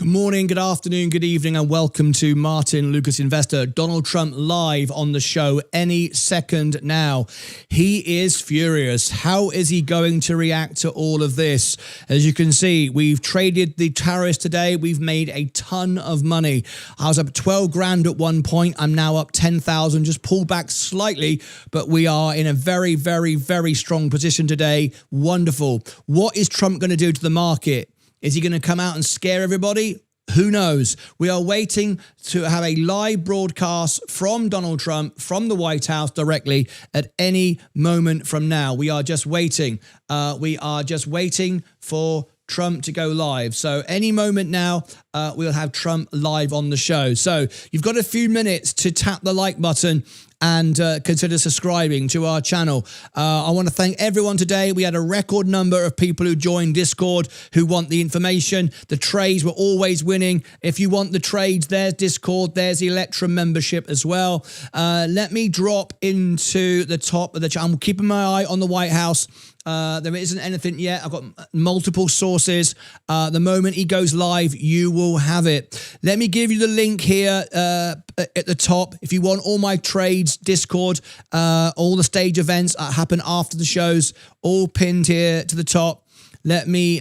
Good morning, good afternoon, good evening, and welcome to Martyn Lucas Investor. Donald Trump live on the show any second now. He is furious. How is he going to react to all of this? As you can see, we've traded the tariffs today. We've made a ton of money. I was up 12 grand at one point. I'm now up 10,000, just pulled back slightly, but we are in a very, very, very strong position today. Wonderful. What is Trump going to do to the market? Is he going to come out and scare everybody? Who knows? We are waiting to have a live broadcast from Donald Trump, from the White House directly at any moment from now. We are just waiting. We are just waiting for Trump to go live. So any moment now, we'll have Trump live on the show. So you've got a few minutes to tap the like button and consider subscribing to our channel. I want to thank everyone today. We had a record number of people who joined Discord who want the information. The trades were always winning. If you want the trades, there's Discord. There's the Electrum membership as well. Let me drop into the top of the channel. I'm keeping my eye on the White House. There isn't anything yet. I've got multiple sources. The moment he goes live, you will have it. Let me give you the link here at the top. If you want all my trades, Discord, all the stage events happen after the shows, all pinned here to the top. Let me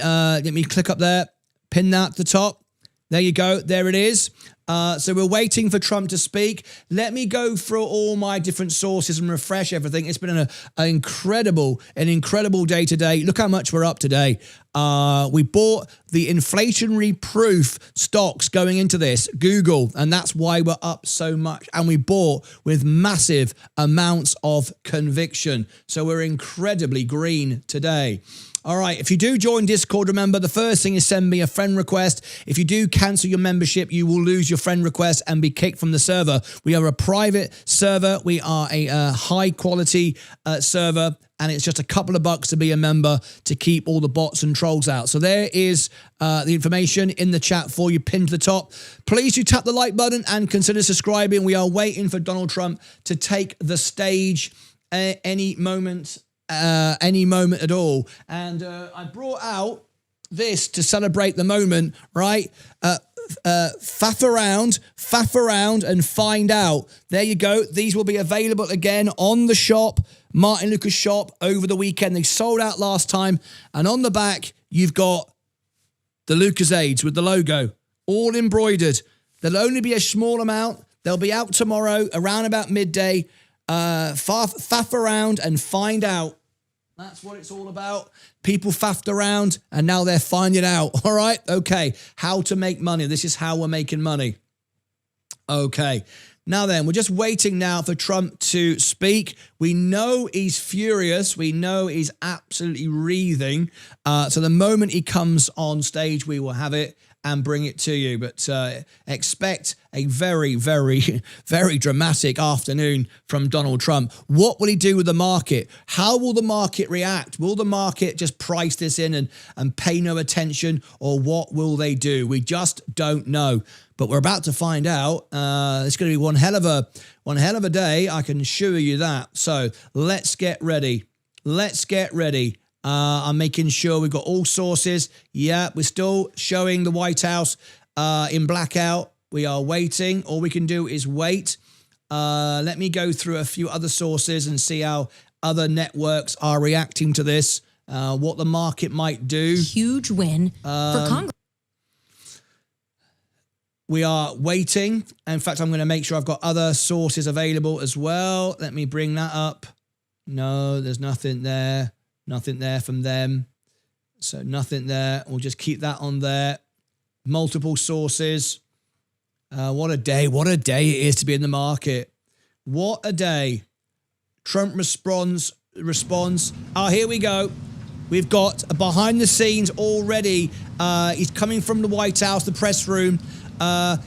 click up there, pin that to the top. There you go. There it is. So we're waiting for Trump to speak. Let me go through all my different sources and refresh everything. It's been an incredible day today. Look how much we're up today. We bought the inflationary proof stocks going into this, Google, and that's why we're up so much. And we bought with massive amounts of conviction. So we're incredibly green today. All right, if you do join Discord, remember the first thing is send me a friend request. If you do cancel your membership, you will lose your friend request and be kicked from the server. We are a private server. We are a high quality server, and it's just a couple of bucks to be a member to keep all the bots and trolls out. So there is the information in the chat for you, pinned to the top. Please do tap the like button and consider subscribing. We are waiting for Donald Trump to take the stage any moment at all. And I brought out this to celebrate the moment, right? Faff around and find out. There you go. These will be available again on the shop, Martyn Lucas shop, over the weekend. They sold out last time. And on the back, you've got the Lucasades with the logo, all embroidered. There'll only be a small amount. They'll be out tomorrow around about midday. Faff around and find out. That's what it's all about. People faffed around and now they're finding out. All right. Okay. How to make money. This is how we're making money. Okay. Now then, we're just waiting now for Trump to speak. We know he's furious. We know he's absolutely wreathing. So the moment he comes on stage, we will have it and bring it to you. But expect a very, very, very dramatic afternoon from Donald Trump. What will he do with the market? How will the market react? Will the market just price this in and pay no attention? Or what will they do? We just don't know. But we're about to find out. It's going to be one hell of a day. I can assure you that. So let's get ready. Let's get ready. I'm making sure we've got all sources. Yeah, we're still showing the White House in blackout. We are waiting. All we can do is wait. Let me go through a few other sources and see how other networks are reacting to this, what the market might do. Huge win for Congress. We are waiting. In fact, I'm going to make sure I've got other sources available as well. Let me bring that up. No, there's nothing there. Nothing there from them. So nothing there. We'll just keep that on there. Multiple sources. What a day. What a day it is to be in the market. What a day. Trump responds. Oh, here we go. We've got behind the scenes already. He's coming from the White House, the press room.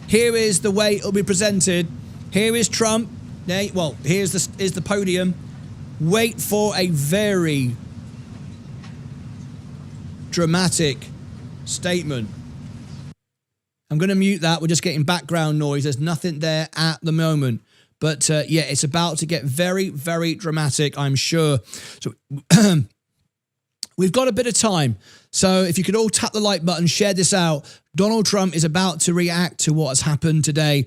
Here is the way it'll be presented. Here is Trump. Well, here's the podium. Wait for a very dramatic statement. I'm going to mute that. We're just getting background noise. There's nothing there at the moment. But yeah, it's about to get very, very dramatic, I'm sure. So We've got a bit of time. So if you could all tap the like button, share this out. Donald Trump is about to react to what has happened today.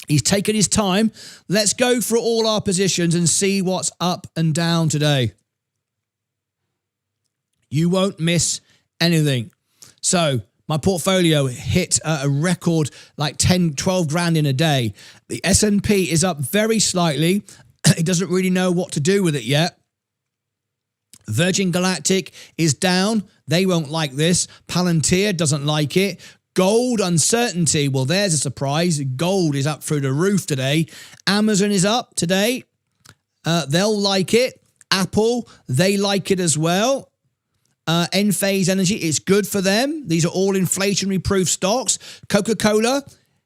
He's taken his time. Let's go through all our positions and see what's up and down today. You won't miss anything. So my portfolio hit a record like 10, 12 grand in a day. The S&P is up very slightly. It doesn't really know what to do with it yet. Virgin Galactic is down. They won't like this. Palantir doesn't like it. Gold uncertainty. Well, there's a surprise. Gold is up through the roof today. Amazon is up today. They'll like it. Apple, they like it as well. Enphase Energy, it's good for them. These are all inflationary proof stocks. Coca-Cola,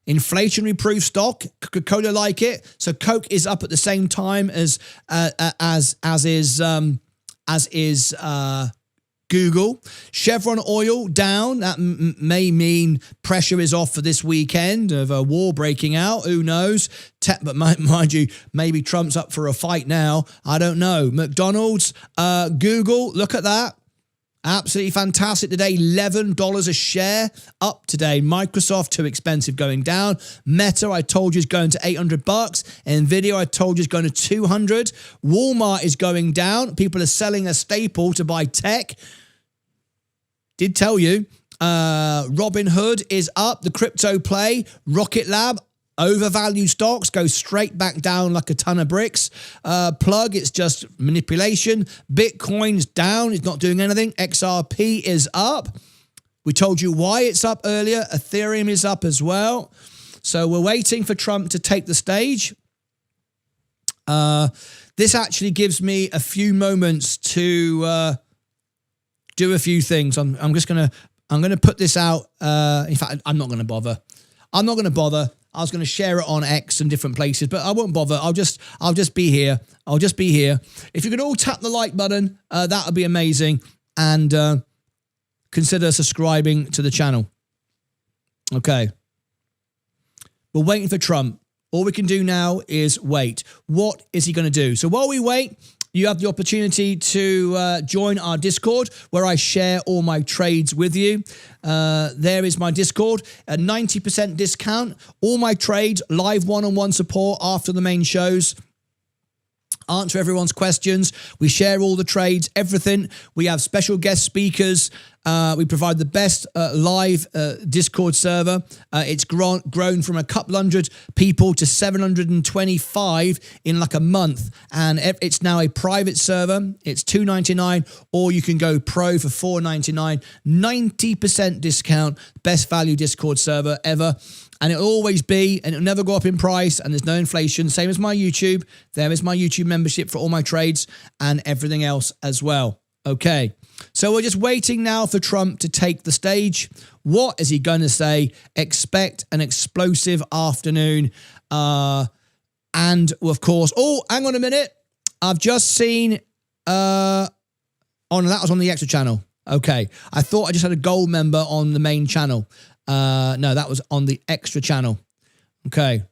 inflationary proof stock. Coca-Cola like it. So Coke is up at the same time as is Google. Chevron oil down. That may mean pressure is off for this weekend of a war breaking out. Who knows? But mind you, maybe Trump's up for a fight now. I don't know. McDonald's, Google, look at that. Absolutely fantastic today. $11 a share up today. Microsoft, too expensive, going down. Meta, I told you, is going to $800. Nvidia, I told you, is going to 200. Walmart is going down. People are selling a staple to buy tech. Did tell you. Robinhood is up. The crypto play. Rocket Lab, overvalued stocks, go straight back down like a ton of bricks. Plug, it's just manipulation. Bitcoin's down, it's not doing anything. XRP is up. We told you why it's up earlier. Ethereum is up as well. So we're waiting for Trump to take the stage. This actually gives me a few moments to do a few things. I'm gonna put this out. In fact, I'm not gonna bother. I was going to share it on X and different places, but I won't bother. I'll just be here. I'll just be here. If you could all tap the like button, that would be amazing. And consider subscribing to the channel. Okay. We're waiting for Trump. All we can do now is wait. What is he going to do? So while we wait, you have the opportunity to join our Discord where I share all my trades with you. There is my Discord, a 90% discount. All my trades, live one-on-one support after the main shows. Answer everyone's questions. We share all the trades, everything. We have special guest speakers. We provide the best live Discord server. It's grown from a couple hundred people to 725 in like a month. And it's now a private server. It's $2.99, or you can go pro for $4.99. 90% discount. Best value Discord server ever. And it'll always be, and it'll never go up in price, and there's no inflation. Same as my YouTube. There is my YouTube membership for all my trades and everything else as well. Okay, so we're just waiting now for Trump to take the stage. What is he going to say? Expect an explosive afternoon. And of course, oh, hang on a minute. I've just seen, that was on the extra channel. Okay, I thought I just had a gold member on the main channel. No, that was on the extra channel. Okay.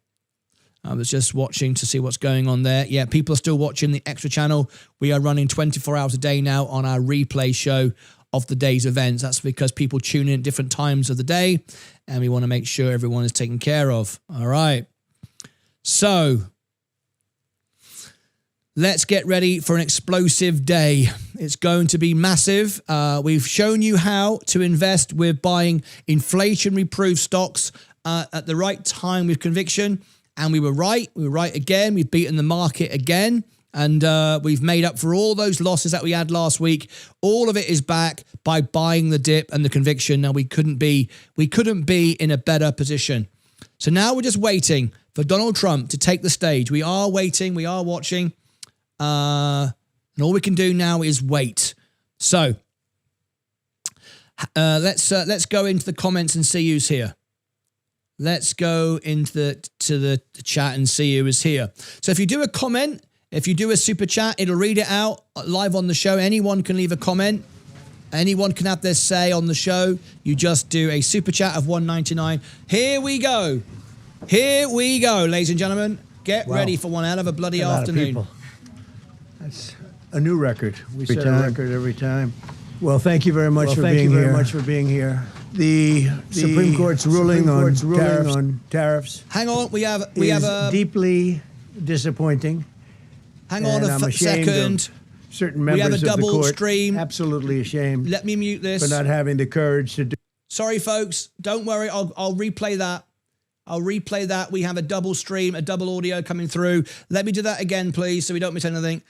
I was just watching to see what's going on there. Yeah, people are still watching the extra channel. We are running 24 hours a day now on our replay show of the day's events. That's because people tune in at different times of the day, and we want to make sure everyone is taken care of. All right. So let's get ready for an explosive day. It's going to be massive. We've shown you how to invest with buying inflation-proof stocks at the right time with conviction. And we were right. We were right again. We've beaten the market again. And we've made up for all those losses that we had last week. All of it is back by buying the dip and the conviction. Now, we couldn't be in a better position. So now we're just waiting for Donald Trump to take the stage. We are waiting. We are watching. And all we can do now is wait. So let's go into the comments and see who's here. Let's go into the chat and see who is here. So if you do a comment, if you do a super chat, it'll read it out live on the show. Anyone can leave a comment. Anyone can have their say on the show. You just do a super chat of $1.99. Here we go. Here we go, ladies and gentlemen. Get ready for one hell of a bloody afternoon. That's a new record. We set a record every time. Well, thank you very much for being here. The Supreme Court's ruling on tariffs. Hang on, we have a deeply disappointing. Hang on a second. Certain members we have a of double the court stream. Absolutely ashamed. Let me mute this. For not having the courage to do. Sorry, folks. Don't worry. I'll replay that. I'll replay that. We have a double stream, a double audio coming through. Let me do that again, please, so we don't miss anything.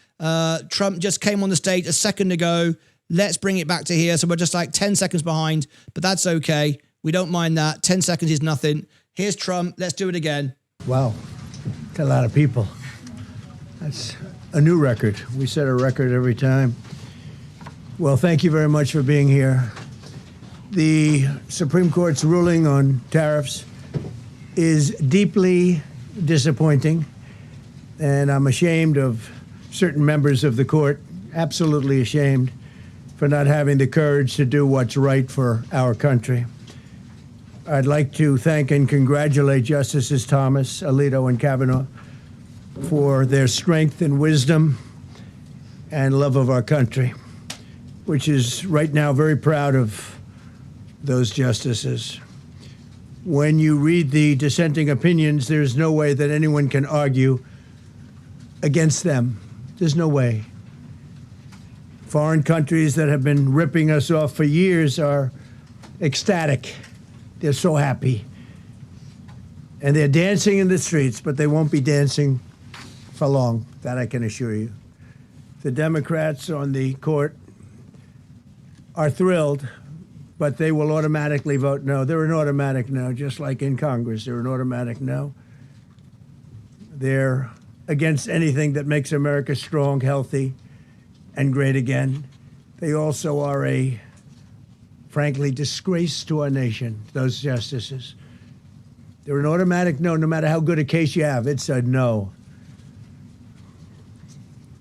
Trump just came on the stage a second ago. Let's bring it back to here. So we're just like 10 seconds behind, but that's okay. We don't mind that. 10 seconds is nothing. Here's Trump. Let's do it again. Wow. That's a lot of people. That's a new record. We set a record every time. Well, thank you very much for being here. The Supreme Court's ruling on tariffs is deeply disappointing, and I'm ashamed of certain members of the court, absolutely ashamed, for not having the courage to do what's right for our country. I'd like to thank and congratulate Justices Thomas, Alito, and Kavanaugh for their strength and wisdom and love of our country, which is right now very proud of those justices. When you read the dissenting opinions, there's no way that anyone can argue against them. There's no way. Foreign countries that have been ripping us off for years are ecstatic. They're so happy. And they're dancing in the streets, but they won't be dancing for long, that I can assure you. The Democrats on the court are thrilled, but they will automatically vote no. They're an automatic no, just like in Congress. They're an automatic no. They're against anything that makes America strong, healthy, and great again. They also are a, frankly, disgrace to our nation, those justices. They're an automatic no, no matter how good a case you have. It's a no.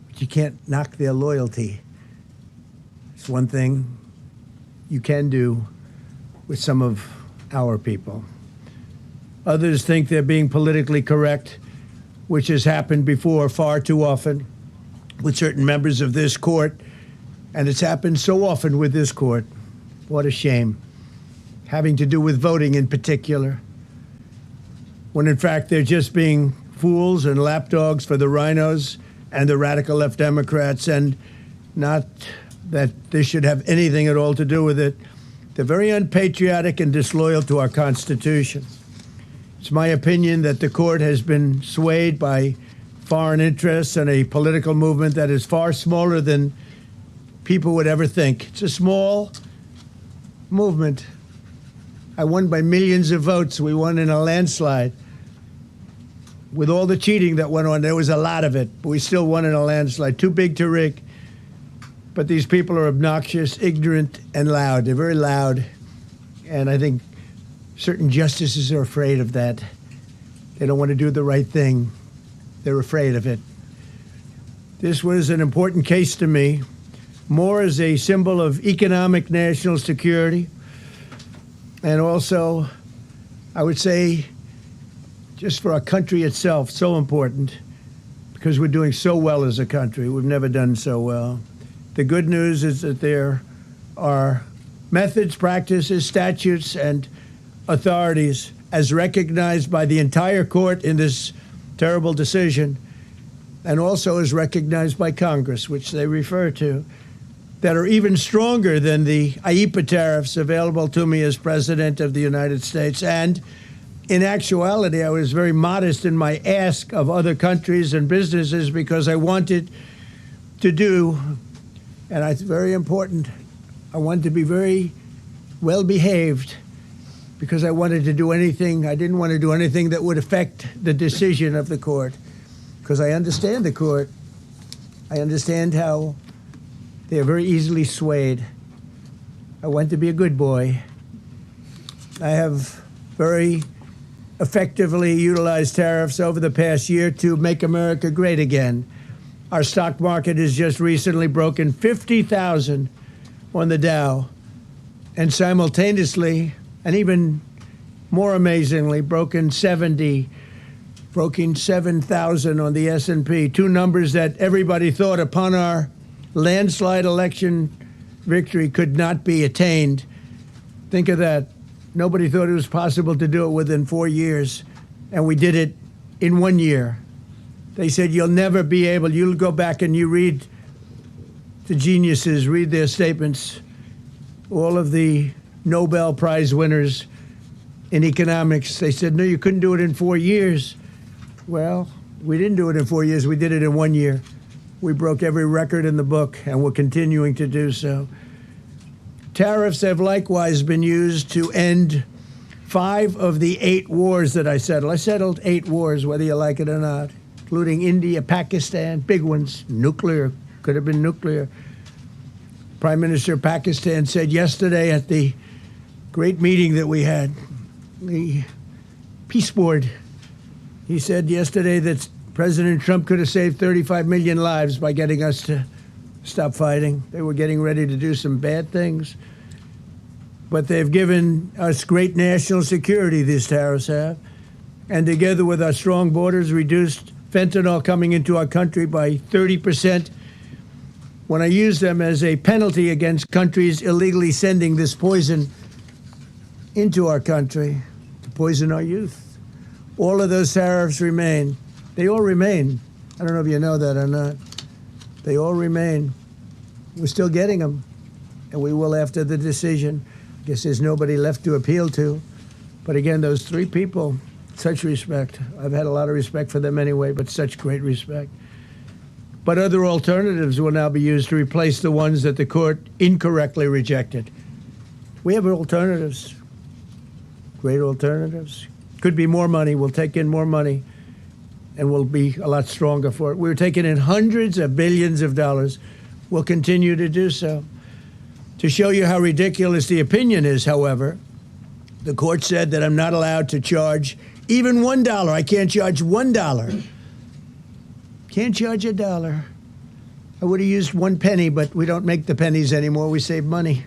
But you can't knock their loyalty. It's one thing you can do with some of our people. Others think they're being politically correct, which has happened before far too often with certain members of this court, and it's happened so often with this court. What a shame. Having to do with voting in particular, when in fact they're just being fools and lapdogs for the rhinos and the radical left Democrats, and not that this should have anything at all to do with it. They're very unpatriotic and disloyal to our Constitution. It's my opinion that the court has been swayed by foreign interests and a political movement that is far smaller than people would ever think. It's a small movement. I won by millions of votes. We won in a landslide. With all the cheating that went on, there was a lot of it, but we still won in a landslide. Too big to rig. But these people are obnoxious, ignorant, and loud. They're very loud. And I think certain justices are afraid of that. They don't want to do the right thing. They're afraid of it. This was an important case to me, more as a symbol of economic national security, and also, I would say, just for our country itself, so important, because we're doing so well as a country. We've never done so well. The good news is that there are methods, practices, statutes, and authorities, as recognized by the entire court in this terrible decision, and also as recognized by Congress, which they refer to, that are even stronger than the IEEPA tariffs available to me as President of the United States. And in actuality, I was very modest in my ask of other countries and businesses because I wanted to do, and it's very important, I wanted to be very well behaved because I wanted to do anything, I didn't want to do anything that would affect the decision of the court, because I understand the court. I understand how they are very easily swayed. I want to be a good boy. I have very effectively utilized tariffs over the past year to make America great again. Our stock market has just recently broken 50,000 on the Dow, and simultaneously, and even more amazingly, broken 7,000 on the S&P, two numbers that everybody thought upon our landslide election victory could not be attained. Think of that. Nobody thought it was possible to do it within 4 years, and we did it in 1 year. They said, you'll never be able, you'll go back and you read the geniuses, read their statements, all of the Nobel Prize winners in economics. They said, no, you couldn't do it in 4 years. Well, we didn't do it in 4 years. We did it in 1 year. We broke every record in the book, and we're continuing to do so. Tariffs have likewise been used to end 5 of the 8 wars that I settled. I settled 8 wars, whether you like it or not, including India, Pakistan, big ones, nuclear, could have been nuclear. Prime Minister of Pakistan said yesterday at the great meeting that we had, the Peace Board, he said yesterday that President Trump could have saved 35 million lives by getting us to stop fighting. They were getting ready to do some bad things. But they've given us great national security, these tariffs have. And together with our strong borders, reduced fentanyl coming into our country by 30%. When I use them as a penalty against countries illegally sending this poison into our country to poison our youth, all of those tariffs remain. They all remain. I don't know if you know that or not. They all remain. We're still getting them, and we will after the decision. I guess there's nobody left to appeal to. But again, those 3 people, such respect. I've had a lot of respect for them anyway, but such great respect. But other alternatives will now be used to replace the ones that the court incorrectly rejected. We have alternatives, great alternatives. Could be more money. We'll take in more money, and we'll be a lot stronger for it. We're taking in hundreds of billions of dollars. We'll continue to do so. To show you how ridiculous the opinion is, however, the court said that I'm not allowed to charge even $1. I can't charge $1. Can't charge $1. I would have used 1 penny, but we don't make the pennies anymore. We save money.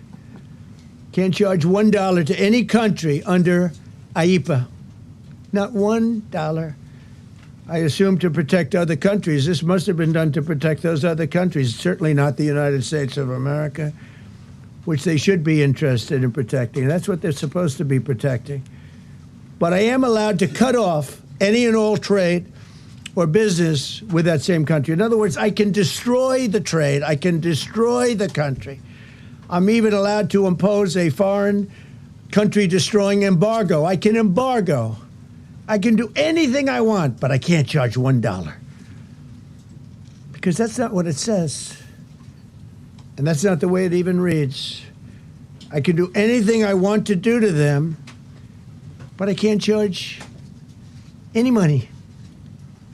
Can't charge $1 to any country under IEPA. Not $1. I assume to protect other countries. This must have been done to protect those other countries, certainly not the United States of America, which they should be interested in protecting. That's what they're supposed to be protecting. But I am allowed to cut off any and all trade or business with that same country. In other words, I can destroy the trade. I can destroy the country. I'm even allowed to impose a foreign country-destroying embargo. I can embargo. I can do anything I want, but I can't charge $1. Because that's not what it says. And that's not the way it even reads. I can do anything I want to do to them, but I can't charge any money.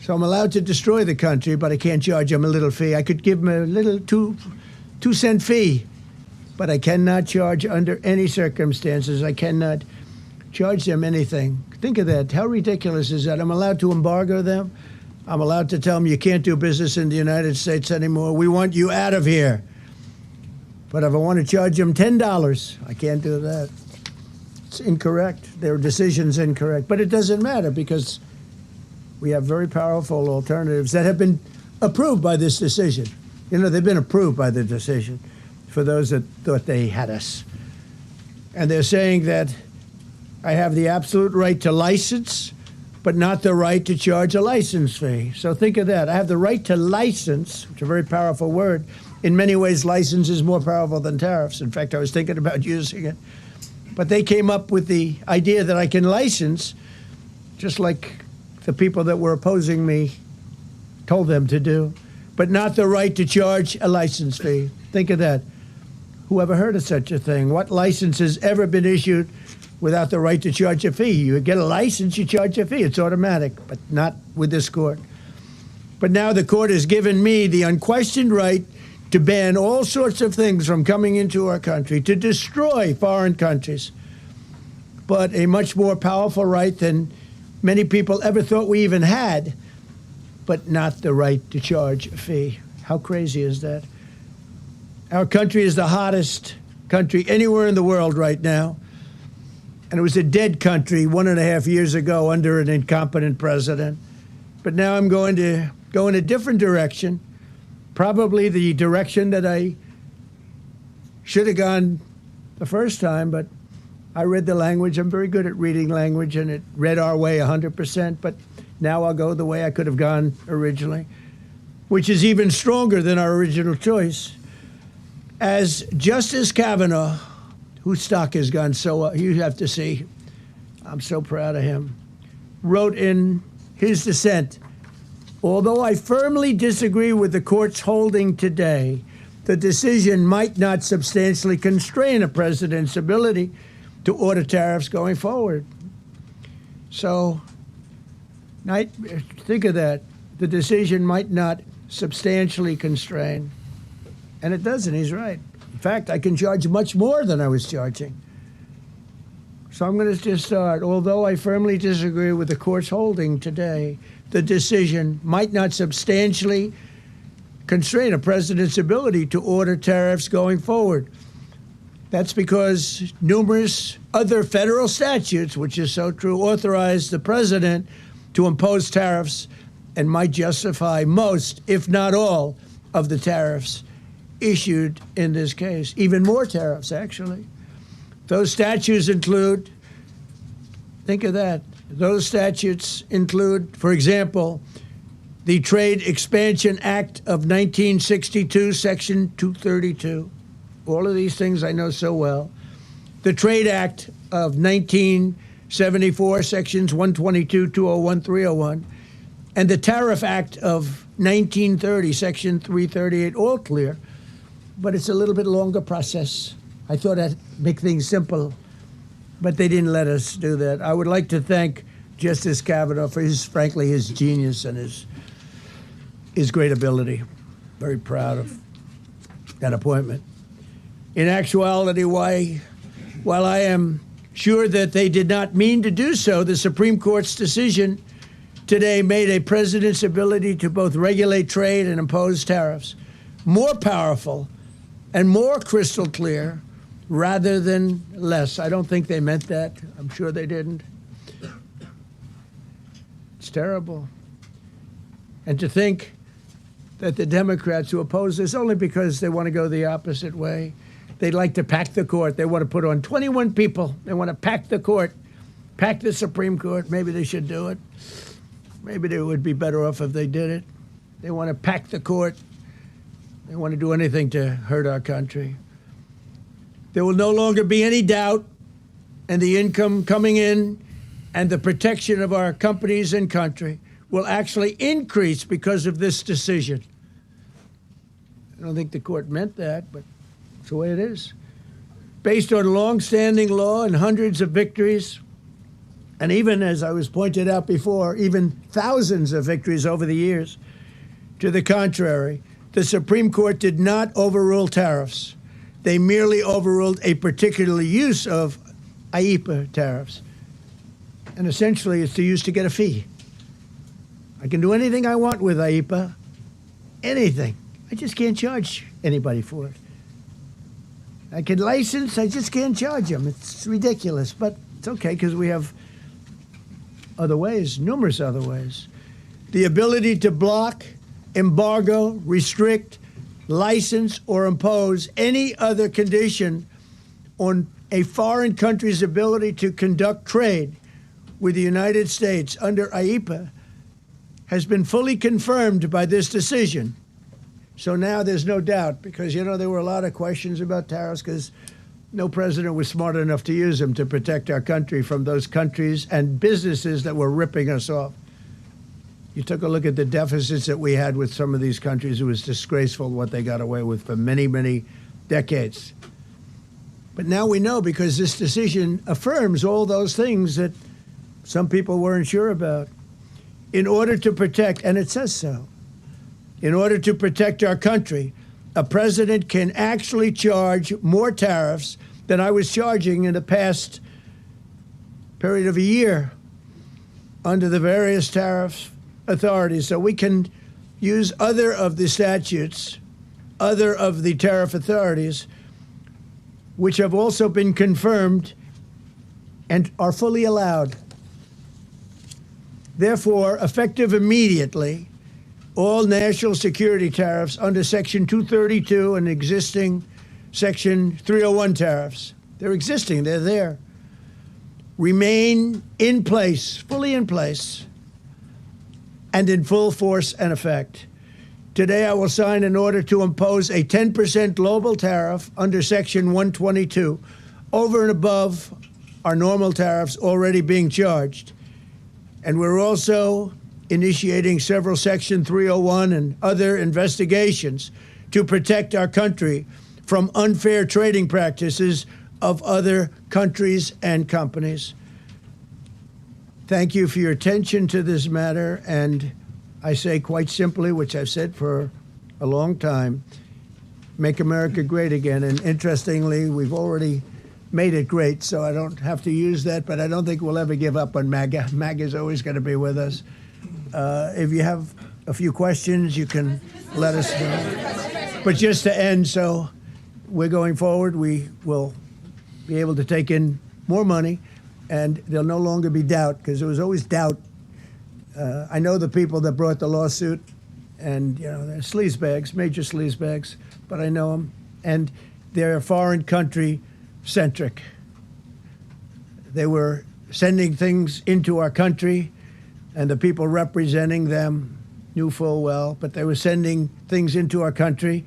So I'm allowed to destroy the country, but I can't charge them a little fee. I could give them a little 2-cent fee, but I cannot charge under any circumstances. I cannot charge them anything. Think of that. How ridiculous is that? I'm allowed to embargo them. I'm allowed to tell them you can't do business in the United States anymore. We want you out of here. But if I want to charge them $10, I can't do that. It's incorrect. Their decision's incorrect. But it doesn't matter because we have very powerful alternatives that have been approved by this decision. You know, they've been approved by the decision for those that thought they had us. And they're saying that I have the absolute right to license, but not the right to charge a license fee. So think of that. I have the right to license, which is a very powerful word. In many ways, license is more powerful than tariffs. In fact, I was thinking about using it. But they came up with the idea that I can license, just like the people that were opposing me told them to do, but not the right to charge a license fee. Think of that. Who ever heard of such a thing? What license has ever been issued without the right to charge a fee? You get a license, you charge a fee. It's automatic, but not with this court. But now the court has given me the unquestioned right to ban all sorts of things from coming into our country, to destroy foreign countries, but a much more powerful right than many people ever thought we even had, but not the right to charge a fee. How crazy is that? Our country is the hottest country anywhere in the world right now, and it was a dead country 1.5 years ago under an incompetent president. But now I'm going to go in a different direction. probably the direction that I should have gone the first time, but I read the language. I'm very good at reading language, and it read our way 100%, but now I'll go the way I could have gone originally, which is even stronger than our original choice. As Justice Kavanaugh, whose stock has gone so well, you have to see, I'm so proud of him, wrote in his dissent, although I firmly disagree with the court's holding today, the decision might not substantially constrain a president's ability to order tariffs going forward. So, think of that. The decision might not substantially constrain. And it doesn't, he's right. In fact, I can charge much more than I was charging. So I'm going to just start. Although I firmly disagree with the court's holding today, the decision might not substantially constrain a president's ability to order tariffs going forward. That's because numerous other federal statutes, which is so true, authorize the president to impose tariffs and might justify most, if not all, of the tariffs issued in this case. Even more tariffs, actually. Those statutes include, think of that, those statutes include, for example, the Trade Expansion Act of 1962, Section 232. All of these things I know so well. The Trade Act of 1974, Sections 122, 201, 301. And the Tariff Act of 1930, Section 338, all clear. But it's a little bit longer process. I thought I'd make things simple, but they didn't let us do that. I would like to thank Justice Kavanaugh for frankly, his genius and his great ability. Very proud of that appointment. In actuality, while I am sure that they did not mean to do so, the Supreme Court's decision today made a president's ability to both regulate trade and impose tariffs more powerful and more crystal clear rather than less. I don't think they meant that. I'm sure they didn't. It's terrible. And to think that the Democrats who oppose this only because they want to go the opposite way, they'd like to pack the court. They want to put on 21 people. They want to pack the court, pack the Supreme Court. Maybe they should do it. Maybe they would be better off if they did it. They want to pack the court. They want to do anything to hurt our country. There will no longer be any doubt, and the income coming in and the protection of our companies and country will actually increase because of this decision. I don't think the court meant that, but it's the way it is. Based on long-standing law and hundreds of victories, and even, as I was pointed out before, even thousands of victories over the years, to the contrary, the Supreme Court did not overrule tariffs. They merely overruled a particular use of IEEPA tariffs. And essentially, it's to use to get a fee. I can do anything I want with IEEPA, anything. I just can't charge anybody for it. I can license, I just can't charge them. It's ridiculous, but it's okay because we have other ways, numerous other ways. The ability to block, embargo, restrict, license, or impose any other condition on a foreign country's ability to conduct trade with the United States under IEEPA has been fully confirmed by this decision. So now there's no doubt, because, you know, there were a lot of questions about tariffs because no president was smart enough to use them to protect our country from those countries and businesses that were ripping us off. You took a look at the deficits that we had with some of these countries. It was disgraceful what they got away with for many, many decades. But now we know, because this decision affirms all those things that some people weren't sure about. In order to protect, and it says so, in order to protect our country, a president can actually charge more tariffs than I was charging in the past period of a year under the various tariff authorities. So we can use other of the statutes, other of the tariff authorities, which have also been confirmed and are fully allowed. Therefore, effective immediately, all national security tariffs under Section 232 and existing Section 301 tariffs, they're existing, they're there, remain in place, fully in place, and in full force and effect. Today, I will sign an order to impose a 10% global tariff under Section 122 over and above our normal tariffs already being charged. And we're also initiating several Section 301 and other investigations to protect our country from unfair trading practices of other countries and companies. Thank you for your attention to this matter, and I say quite simply, which I've said for a long time, make America great again. And interestingly, we've already made it great, so I don't have to use that, but I don't think we'll ever give up on MAGA. MAGA is always going to be with us. If you have a few questions, you can let us know. But just to end, so we're going forward, we will be able to take in more money, and there'll no longer be doubt, because there was always doubt. I know the people that brought the lawsuit, and they're sleazebags, major sleazebags, but I know them, and they're foreign country centric. They were sending things into our country, and the people representing them knew full well, but they were sending things into our country,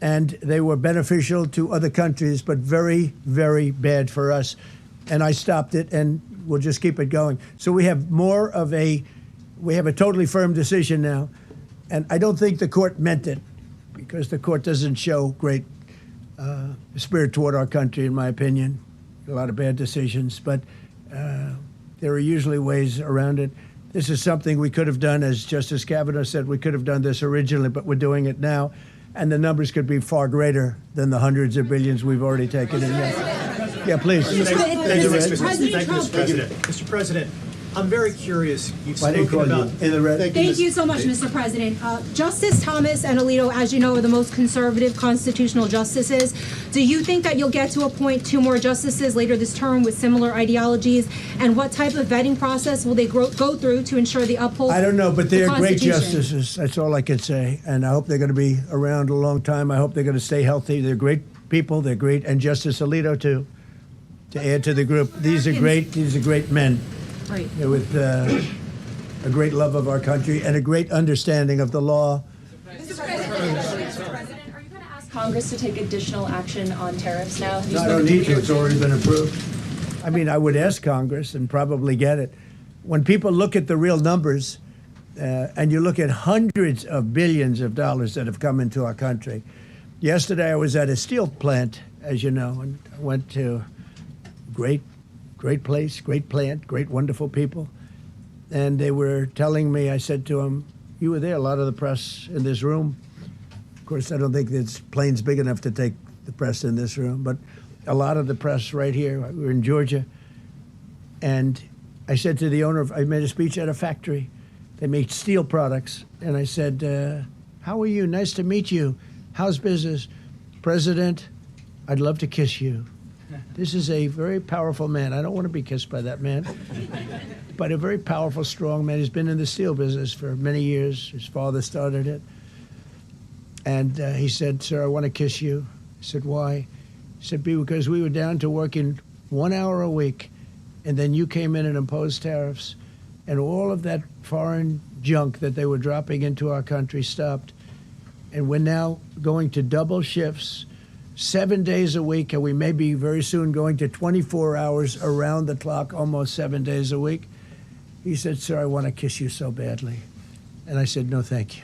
and they were beneficial to other countries, but very, very bad for us. And I stopped it, and we'll just keep it going. So we have a totally firm decision now, and I don't think the court meant it, because the court doesn't show great spirit toward our country, in my opinion. A lot of bad decisions, but there are usually ways around it. This is something we could have done, as Justice Kavanaugh said, we could have done this originally, but we're doing it now, and the numbers could be far greater than the hundreds of billions we've already taken in. Yeah, please. Thank you, Mr. President. Mr. President, I'm very curious. You've spoken about in the red. Thank you so much, Mr. President. Justice Thomas and Alito, as you know, are the most conservative constitutional justices. Do you think that you'll get to appoint 2 more justices later this term with similar ideologies? And what type of vetting process will they go through to ensure they uphold? I don't know, but they're the great Constitution? justices. That's all I can say. And I hope they're going to be around a long time. I hope they're going to stay healthy. They're great people. They're great. And Justice Alito, too, to add to the group. These are great men. Right. With a great love of our country and a great understanding of the law. Mr. President, are you going to ask Congress to take additional action on tariffs now? No, I don't need to. It's already been approved. I mean, I would ask Congress and probably get it. When people look at the real numbers, and you look at hundreds of billions of dollars that have come into our country. Yesterday, I was at a steel plant, as you know, and I went to great place, great plant, great, wonderful people. And they were telling me, I said to them, you were there, a lot of the press in this room. Of course, I don't think this plane's big enough to take the press in this room, but a lot of the press right here. We were in Georgia. And I said to the owner, I made a speech at a factory. They make steel products. And I said, how are you? Nice to meet you. How's business? President, I'd love to kiss you. This is a very powerful man. I don't want to be kissed by that man, but a very powerful, strong man. He's been in the steel business for many years. His father started it. And he said, sir, I want to kiss you. I said, why? He said, because we were down to working 1 hour a week, and then you came in and imposed tariffs, and all of that foreign junk that they were dropping into our country stopped. And we're now going to double shifts, 7 days a week, and we may be very soon going to 24 hours around the clock, almost 7 days a week. He said, sir, I want to kiss you so badly. And I said, no, thank you.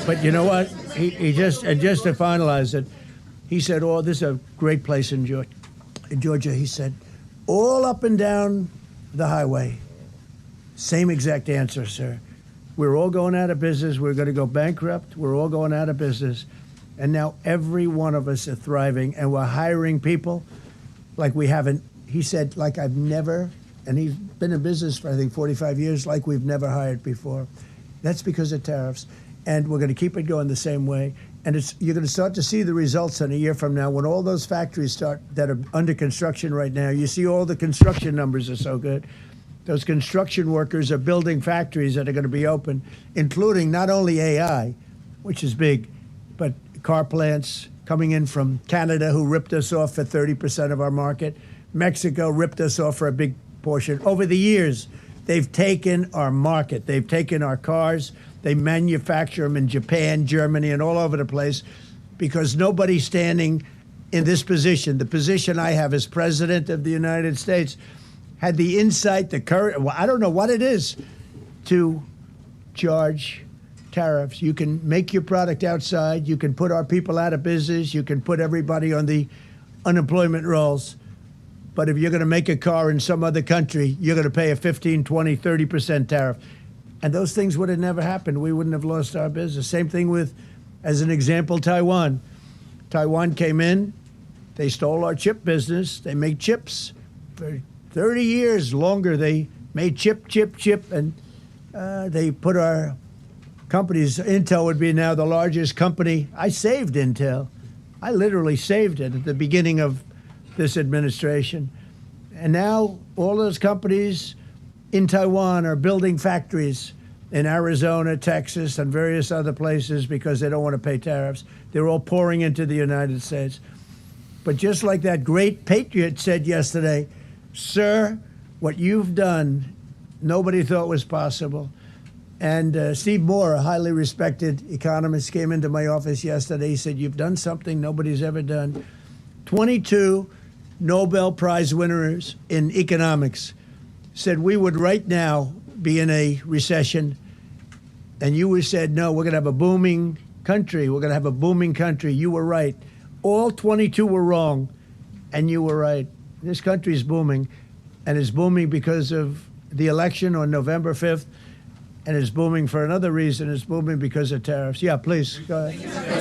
But you know what? He just to finalize it, he said, oh, this is a great place in Georgia. He said, all up and down the highway, same exact answer, sir. We're all going out of business. We're going to go bankrupt. We're all going out of business. And now every one of us are thriving, and we're hiring people like we haven't. He said, like I've never, and he's been in business for, I think, 45 years, like we've never hired before. That's because of tariffs. And we're going to keep it going the same way. And you're going to start to see the results in a year from now when all those factories start that are under construction right now. You see all the construction numbers are so good. Those construction workers are building factories that are going to be open, including not only AI, which is big, but car plants coming in from Canada, who ripped us off for 30% of our market. Mexico ripped us off for a big portion. Over the years, they've taken our market. They've taken our cars. They manufacture them in Japan, Germany, and all over the place because nobody's standing in this position. The position I have as President of the United States had the insight, the courage, well, I don't know what it is, to charge tariffs. You can make your product outside. You can put our people out of business. You can put everybody on the unemployment rolls. But if you're going to make a car in some other country, you're going to pay a 15, 20, 30% tariff. And those things would have never happened. We wouldn't have lost our business. Same thing with, as an example, Taiwan. Taiwan came in. They stole our chip business. They make chips. For 30 years longer, they made chip. And they put our companies. Intel would be now the largest company. I saved Intel. I literally saved it at the beginning of this administration. And now all those companies in Taiwan are building factories in Arizona, Texas, and various other places because they don't want to pay tariffs. They're all pouring into the United States. But just like that great patriot said yesterday, sir, what you've done, nobody thought was possible. And Steve Moore, a highly respected economist, came into my office yesterday. He said, you've done something nobody's ever done. 22 Nobel Prize winners in economics said we would right now be in a recession. And you said, no, we're going to have a booming country. We're going to have a booming country. You were right. All 22 were wrong, and you were right. This country is booming, and it's booming because of the election on November 5th, and it's booming for another reason. It's booming because of tariffs. Yeah, please, go ahead.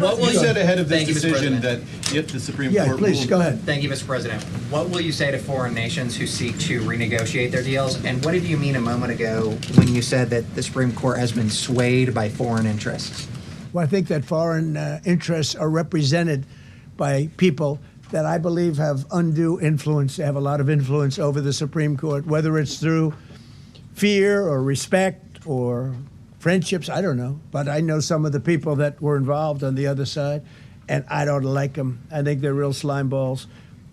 What was said ahead of this decision that if the Supreme Court please, ruled... go ahead. Thank you, Mr. President. What will you say to foreign nations who seek to renegotiate their deals? And what did you mean a moment ago when you said that the Supreme Court has been swayed by foreign interests? Well, I think that foreign interests are represented by people that I believe have undue influence. They have a lot of influence over the Supreme Court, whether it's through fear or respect or friendships, I don't know. But I know some of the people that were involved on the other side, and I don't like them. I think they're real slime balls.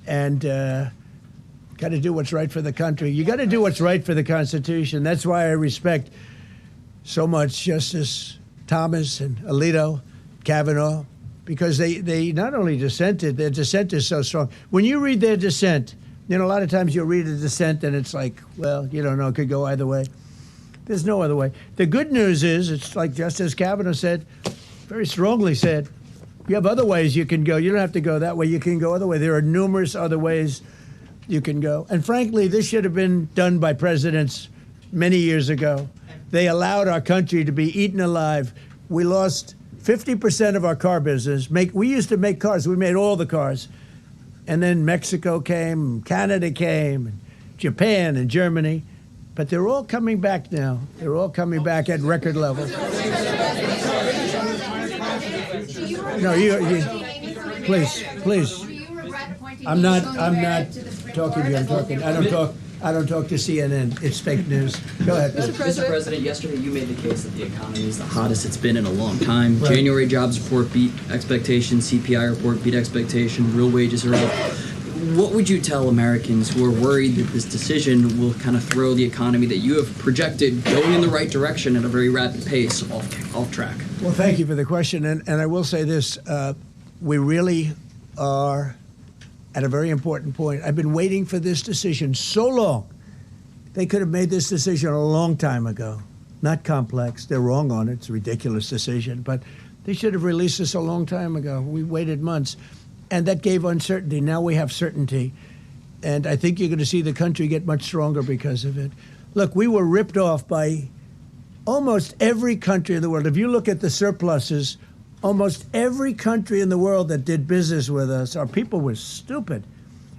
And got to do what's right for the country. You got to do what's right for the Constitution. That's why I respect so much Justice Thomas and Alito, Kavanaugh, because they not only dissented, their dissent is so strong. When you read their dissent, you know, a lot of times you'll read a dissent and it's like, well, you don't know, it could go either way. There's no other way. The good news is, it's like Justice Kavanaugh said, very strongly said, you have other ways you can go. You don't have to go that way. You can go other way. There are numerous other ways you can go. And frankly, this should have been done by presidents many years ago. They allowed our country to be eaten alive. We lost 50% of our car business. We used to make cars. We made all the cars. And then Mexico came, Canada came, and Japan and Germany. But they're all coming back now. They're all coming back at record levels. No, please. I'm not talking to you. I don't talk to CNN. It's fake news. Go ahead. Mr. President, yesterday you made the case that the economy is the hottest it's been in a long time. Right. January jobs report beat expectations. CPI report beat expectation. Real wages are up. What would you tell Americans who are worried that this decision will kind of throw the economy that you have projected going in the right direction at a very rapid pace off track? Well, thank you for the question. And I will say this. We really are at a very important point. I've been waiting for this decision so long. They could have made this decision a long time ago. Not complex. They're wrong on it. It's a ridiculous decision. But they should have released this a long time ago. We waited months. And that gave uncertainty. Now we have certainty. And I think you're going to see the country get much stronger because of it. Look, we were ripped off by almost every country in the world. If you look at the surpluses, almost every country in the world that did business with us, our people were stupid.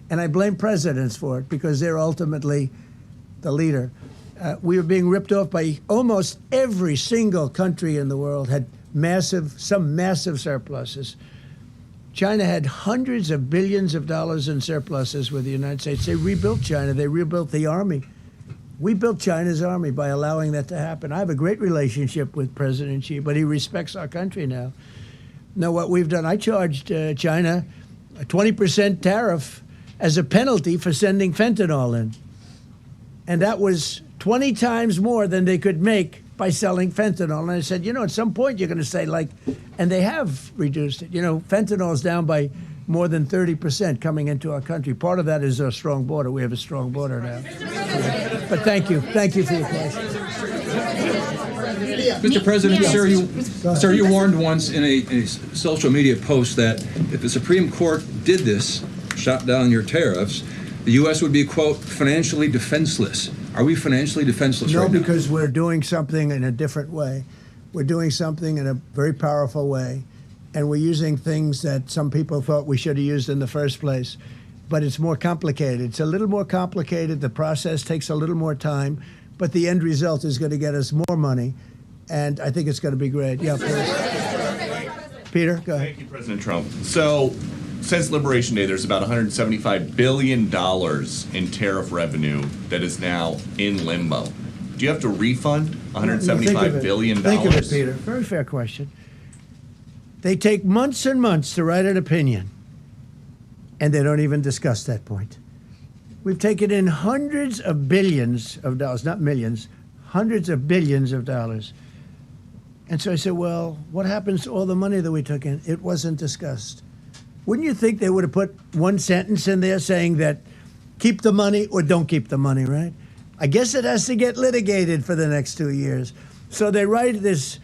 And I blame presidents for it because they're ultimately the leader. We were being ripped off by almost every single country in the world, had some massive surpluses. China had hundreds of billions of dollars in surpluses with the United States. They rebuilt China. They rebuilt the army. We built China's army by allowing that to happen. I have a great relationship with President Xi, but he respects our country now. Now, what we've done, I charged China a 20% tariff as a penalty for sending fentanyl in. And that was 20 times more than they could make by selling fentanyl. And I said, at some point you're going to say, and they have reduced it. Fentanyl is down by more than 30% coming into our country. Part of that is our strong border. We have a strong border now. But thank you. Thank you for your question. Mr. President, sir, you warned once in a social media post that if the Supreme Court did this, shot down your tariffs, the U.S. would be, quote, financially defenseless. Are we financially defenseless right now? No, because we're doing something in a different way. We're doing something in a very powerful way, and we're using things that some people thought we should have used in the first place. But it's more complicated. It's a little more complicated. The process takes a little more time, but the end result is going to get us more money, and I think it's going to be great. Yeah, please. Peter, go ahead. Thank you, President Trump. So, since Liberation Day, there's about $175 billion in tariff revenue that is now in limbo. Do you have to refund $175 billion? Think of it, Peter. Very fair question. They take months and months to write an opinion, and they don't even discuss that point. We've taken in hundreds of billions of dollars, not millions, hundreds of billions of dollars. And so I said, well, what happens to all the money that we took in? It wasn't discussed. Wouldn't you think they would have put one sentence in there saying that keep the money or don't keep the money, right? I guess it has to get litigated for the next 2 years. So they write this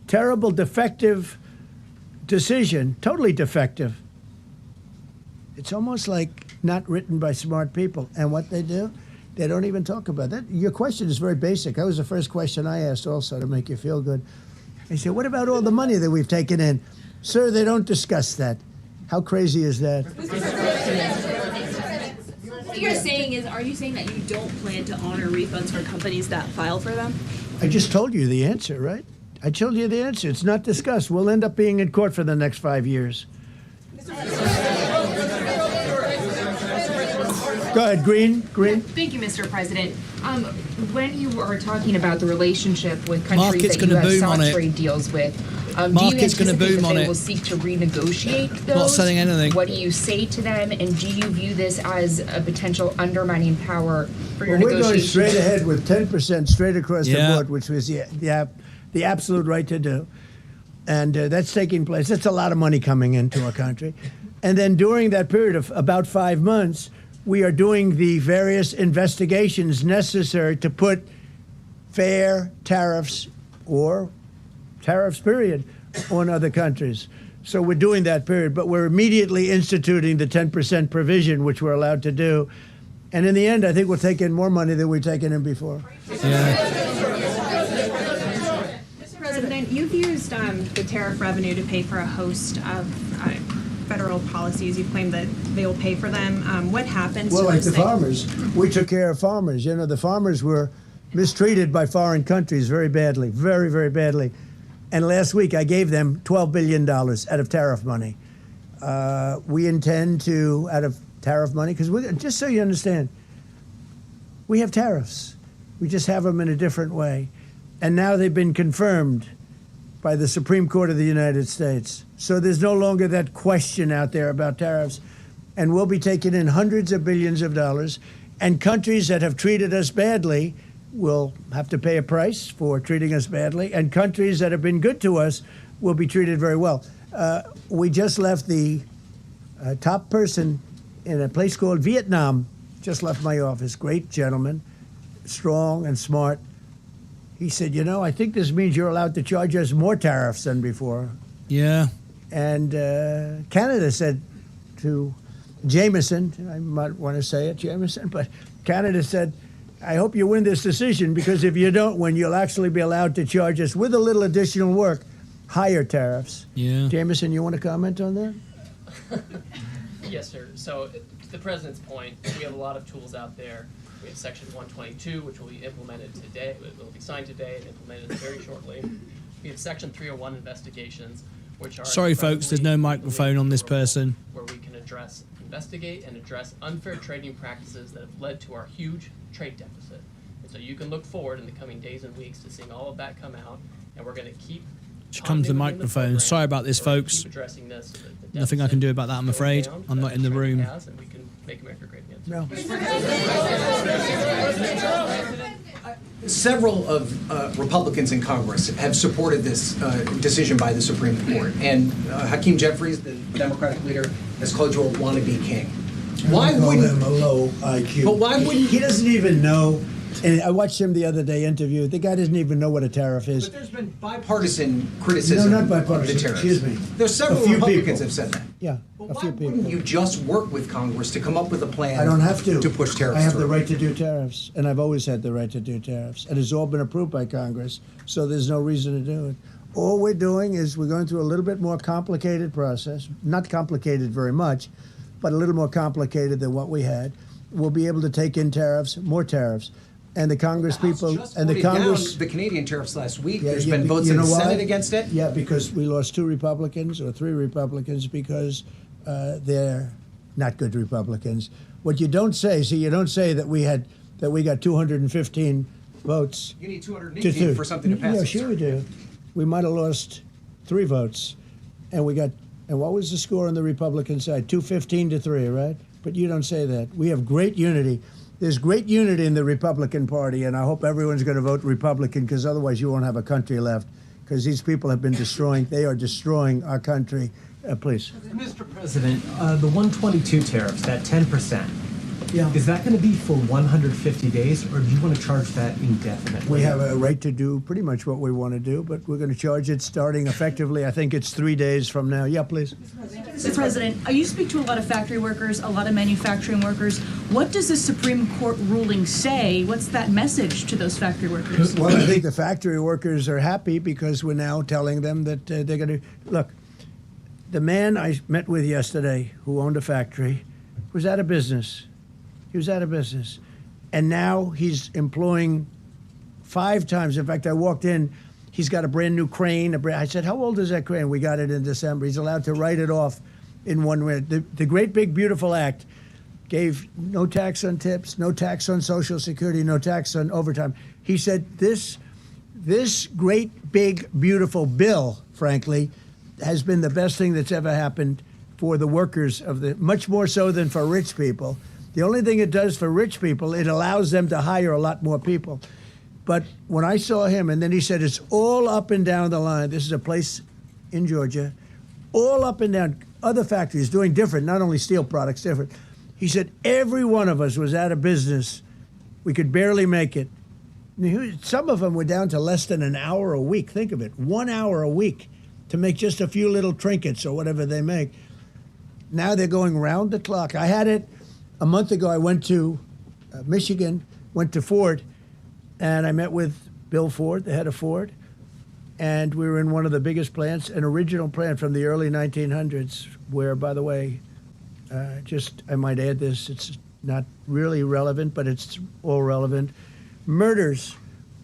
terrible, defective decision, totally defective. It's almost like not written by smart people. And what they do, they don't even talk about that. Your question is very basic. That was the first question I asked also to make you feel good. They said, what about all the money that we've taken in? Sir, they don't discuss that. How crazy is that? What you're saying is, are you saying that you don't plan to honor refunds for companies that file for them? I just told you the answer, right? I told you the answer. It's not discussed. We'll end up being in court for the next 5 years. Go ahead, Green. Thank you, Mr. President. When you were talking about the relationship with countries Market's that you have boom on sought it. trade deals with, do you Market's gonna anticipate boom that on they it. will seek to renegotiate those? Not selling anything. What do you say to them, and do you view this as a potential undermining power for your Well, we're going negotiations? straight ahead with 10% straight across the Yeah. board, which was the absolute right to do. And that's taking place. That's a lot of money coming into our country. And then during that period of about 5 months, we are doing the various investigations necessary to put fair tariffs or tariffs, period, on other countries. So we're doing that period, but we're immediately instituting the 10% provision, which we're allowed to do. And in the end, I think we'll take in more money than we've taken in before. Mr. President, you've used the tariff revenue to pay for a host of federal policies. You claim that they will pay for them. What happens Well, to like those the things? farmers, we took care of farmers. You know, the farmers were mistreated by foreign countries very badly, very, very badly. And last week I gave them $12 billion out of tariff money. We intend to, out of tariff money, because just so you understand, we have tariffs. We just have them in a different way. And now they've been confirmed by the Supreme Court of the United States. So there's no longer that question out there about tariffs. And we'll be taking in hundreds of billions of dollars. And countries that have treated us badly will have to pay a price for treating us badly. And countries that have been good to us will be treated very well. We just left the top person in a place called Vietnam, just left my office. Great gentleman, strong and smart. He said, you know, I think this means you're allowed to charge us more tariffs than before. Yeah. And Canada said to Jameson, I might want to say it, Jameson, but Canada said, I hope you win this decision, because if you don't win, you'll actually be allowed to charge us with a little additional work, higher tariffs. Yeah. Jameson, you want to comment on that? Yes, sir. So, to the President's point, we have a lot of tools out there. We have Section 122, which will be implemented today. It will be signed today and implemented very shortly. We have Section 301 investigations. which are Sorry, folks, there's no microphone on this person. where we can investigate and address unfair trading practices that have led to our huge trade deficit. And so you can look forward in the coming days and weeks to seeing all of that come out, and we're going to keep. Here comes the microphone. Sorry about this, folks. Addressing this, the Nothing I can do about that, I'm afraid. I'm not in the room. And we can make America great again. No. Several of Republicans in Congress have supported this decision by the Supreme Court, and Hakeem Jeffries, the Democratic leader, has called you a wannabe king. Why wouldn't him a low IQ? But why wouldn't he? Doesn't even know. And I watched him the other day interview. The guy doesn't even know what a tariff is. But there's been bipartisan criticism. No, not bipartisan. Of the tariffs. Excuse me. There's several Republicans have said that. Yeah, a few people. Wouldn't you just work with Congress to come up with a plan? I don't have to push tariffs. I have through? the right to do tariffs, and I've always had the right to do tariffs, and it's all been approved by Congress. So there's no reason to do it. All we're doing is we're going through a little bit more complicated process. Not complicated very much, but a little more complicated than what we had. We'll be able to take in tariffs, more tariffs. And the Congress people and the Congress, the Canadian tariffs last week. Yeah, There's been votes in the Senate against it. Yeah, because we lost 2 Republicans or 3 Republicans because they're not good Republicans. What you don't say, you don't say that we got 215 votes. You need 218 for something to pass. Yeah, sure we do. We might have lost 3 votes, and we got. And what was the score on the Republican side? 215 to 3, right? But you don't say that. We have great unity. There's great unity in the Republican Party, and I hope everyone's going to vote Republican, because otherwise you won't have a country left, because these people have been they are destroying our country. Please. Mr. President, the 122 tariffs, that 10%, Yeah. is that going to be for 150 days, or do you want to charge that indefinitely? We have a right to do pretty much what we want to do, but we're going to charge it starting effectively. I think it's 3 days from now. Yeah, please. Mr. President, you speak to a lot of factory workers, a lot of manufacturing workers. What does the Supreme Court ruling say? What's that message to those factory workers? Well, I think the factory workers are happy because we're now telling them that they're going to look. The man I met with yesterday, who owned a factory, was out of business. He was out of business. And now he's employing 5 times. In fact, I walked in, he's got a brand new crane. I said, how old is that crane? We got it in December. He's allowed to write it off in 1 minute. The Great Big Beautiful Act gave no tax on tips, no tax on Social Security, no tax on overtime. He said this great big beautiful bill, frankly, has been the best thing that's ever happened for the workers much more so than for rich people. The only thing it does for rich people, it allows them to hire a lot more people. But when I saw him, and then he said, it's all up and down the line. This is a place in Georgia, all up and down, other factories doing different, not only steel products, different. He said, every one of us was out of business. We could barely make it. Some of them were down to less than an hour a week. Think of it, 1 hour a week to make just a few little trinkets or whatever they make. Now they're going round the clock. I had it a month ago. I went to Michigan, went to Ford, and I met with Bill Ford, the head of Ford, and we were in one of the biggest plants, an original plant from the early 1900s, where, by the way, I might add this, it's not really relevant, but it's all relevant. Murders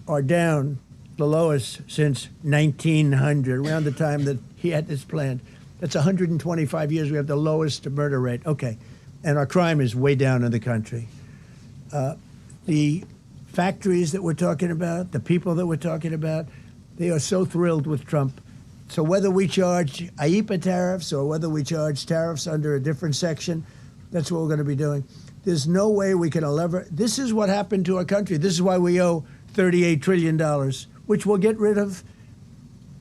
are down the lowest since 1900, around the time that he had this plant. That's 125 years. We have the lowest murder rate. Okay. And our crime is way down in the country. The factories that we're talking about, the people that we're talking about, they are so thrilled with Trump. So whether we charge IEEPA tariffs or whether we charge tariffs under a different section, that's what we're going to be doing. There's no way we can this is what happened to our country. This is why we owe $38 trillion, which we'll get rid of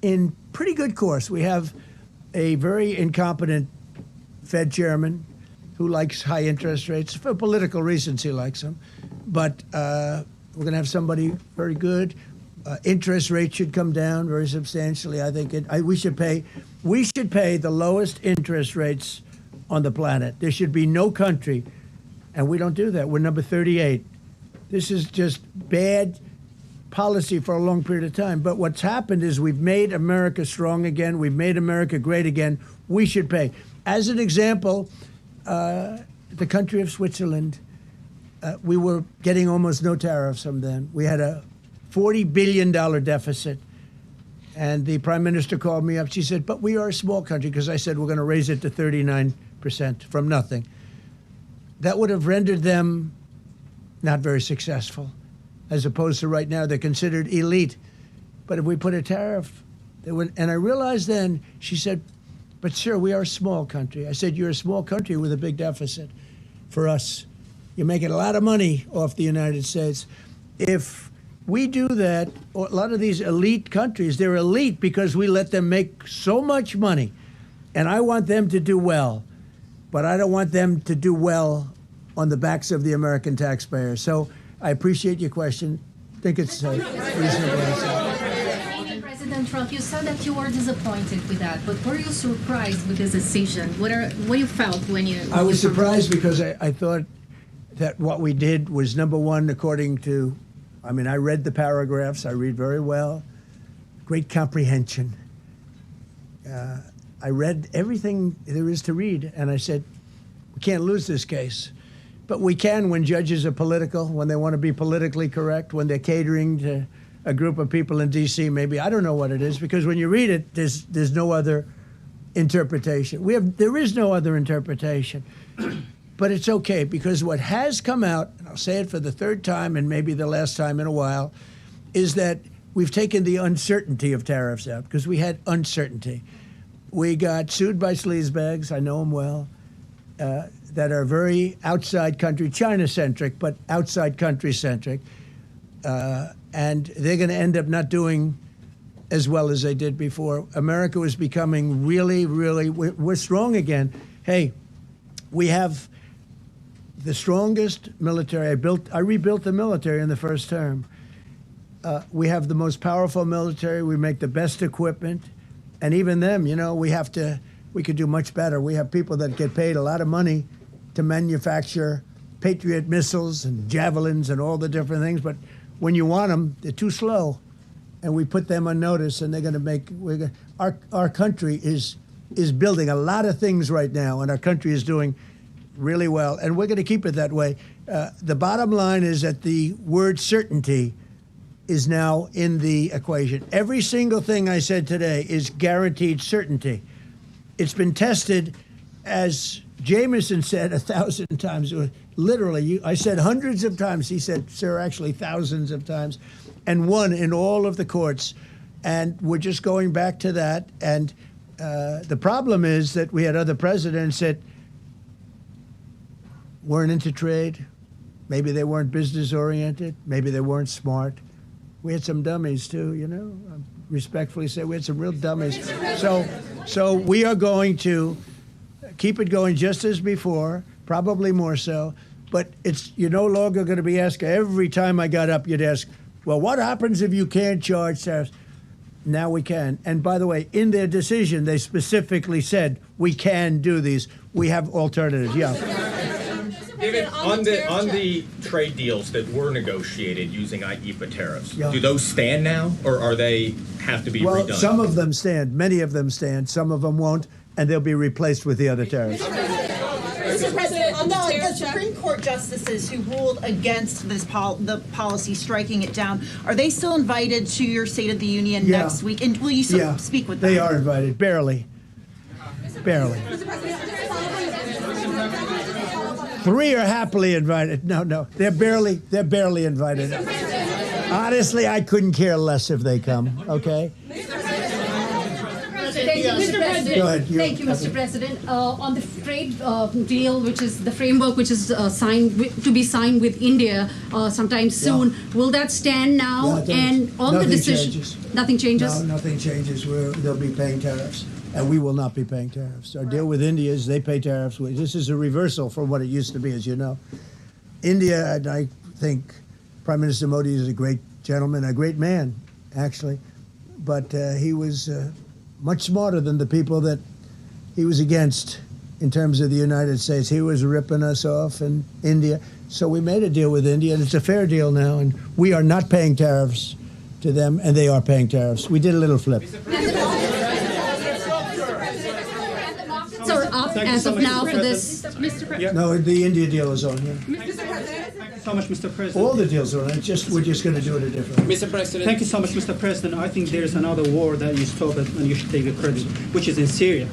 in pretty good course. We have a very incompetent Fed chairman who likes high interest rates. For political reasons, he likes them. But we're going to have somebody very good. Interest rates should come down very substantially. I think we should pay the lowest interest rates on the planet. There should be no country, and we don't do that. We're number 38. This is just bad policy for a long period of time. But what's happened is we've made America strong again. We've made America great again. We should pay. As an example, the country of Switzerland, we were getting almost no tariffs from them. We had a $40 billion deficit. And the prime minister called me up. She said, but we are a small country, because I said we're going to raise it to 39% from nothing. That would have rendered them not very successful, as opposed to right now they're considered elite. But if we put a tariff, they would, and I realized then, she said, but sir, we are a small country. I said, you're a small country with a big deficit. For us, you're making a lot of money off the United States. If we do that, a lot of these elite countries, they're elite because we let them make so much money. And I want them to do well, but I don't want them to do well on the backs of the American taxpayer. So I appreciate your question. I think it's a reasonable answer. President Trump, you said that you were disappointed with that, but were you surprised with this decision? What you felt when you... I was surprised because I thought that what we did was, number one, according to, I mean, I read the paragraphs. I read very well. Great comprehension. I read everything there is to read, and I said, we can't lose this case. But we can when judges are political, when they want to be politically correct, when they're catering to a group of people in D.C. maybe. I don't know what it is, because when you read it, there's no other interpretation. There is no other interpretation. But it's okay, because what has come out, and I'll say it for the third time and maybe the last time in a while, is that we've taken the uncertainty of tariffs out, because we had uncertainty. We got sued by sleazebags, I know them well, that are very outside country, China-centric, but outside country-centric. And they're going to end up not doing as well as they did before. America was becoming really, really, we're strong again. Hey, we have the strongest military. I rebuilt the military in the first term. We have the most powerful military. We make the best equipment. And even them, you know, we could do much better. We have people that get paid a lot of money to manufacture Patriot missiles and javelins and all the different things. But when you want them, they're too slow. And we put them on notice, and they're going to make, our country is building a lot of things right now, and our country is doing really well. And we're going to keep it that way. The bottom line is that the word certainty is now in the equation. Every single thing I said today is guaranteed certainty. It's been tested, as Jameson said 1,000 times. Literally, I said hundreds of times. He said, sir, actually thousands of times, and won in all of the courts. And we're just going back to that. And the problem is that we had other presidents that weren't into trade. Maybe they weren't business-oriented. Maybe they weren't smart. We had some dummies, too, you know. I respectfully say we had some real dummies. So we are going to keep it going just as before, probably more so. But you're no longer going to be asked, every time I got up, you'd ask, well, what happens if you can't charge tariffs? Now we can. And by the way, in their decision, they specifically said, we can do these. We have alternatives. Yeah. David, on the trade deals that were negotiated using IEEPA tariffs, do those stand now, or are they have to be redone? Well, some of them stand. Many of them stand. Some of them won't, and they'll be replaced with the other tariffs. Mr. President, on the Supreme Court justices who ruled against this the policy, striking it down, are they still invited to your State of the Union next week? And will you speak with them? They are invited, barely. Barely. 3 are happily invited. No, they're barely invited. Honestly, I couldn't care less if they come, okay? Thank you, Mr. President. Go ahead. Thank you, Mr. President. On the trade deal, which is the framework which is to be signed with India sometime soon, will that stand now? And on the decision, nothing changes. No, nothing changes. They'll be paying tariffs, and we will not be paying tariffs. Our deal with India is they pay tariffs. This is a reversal from what it used to be, as you know. India, and I think Prime Minister Modi is a great gentleman, a great man, actually, but he was much smarter than the people that he was against in terms of the United States. He was ripping us off in India. So we made a deal with India, and it's a fair deal now, and we are not paying tariffs to them, and they are paying tariffs. We did a little flip. So as of now for this. Mr. President. No, the India deal is on here. Mr. President. So much, Mr. President. All the deals are on. We're just going to do it a different way. Mr. President. Thank you so much, Mr. President. I think there's another war that you stopped and you should take the credit, which is in Syria.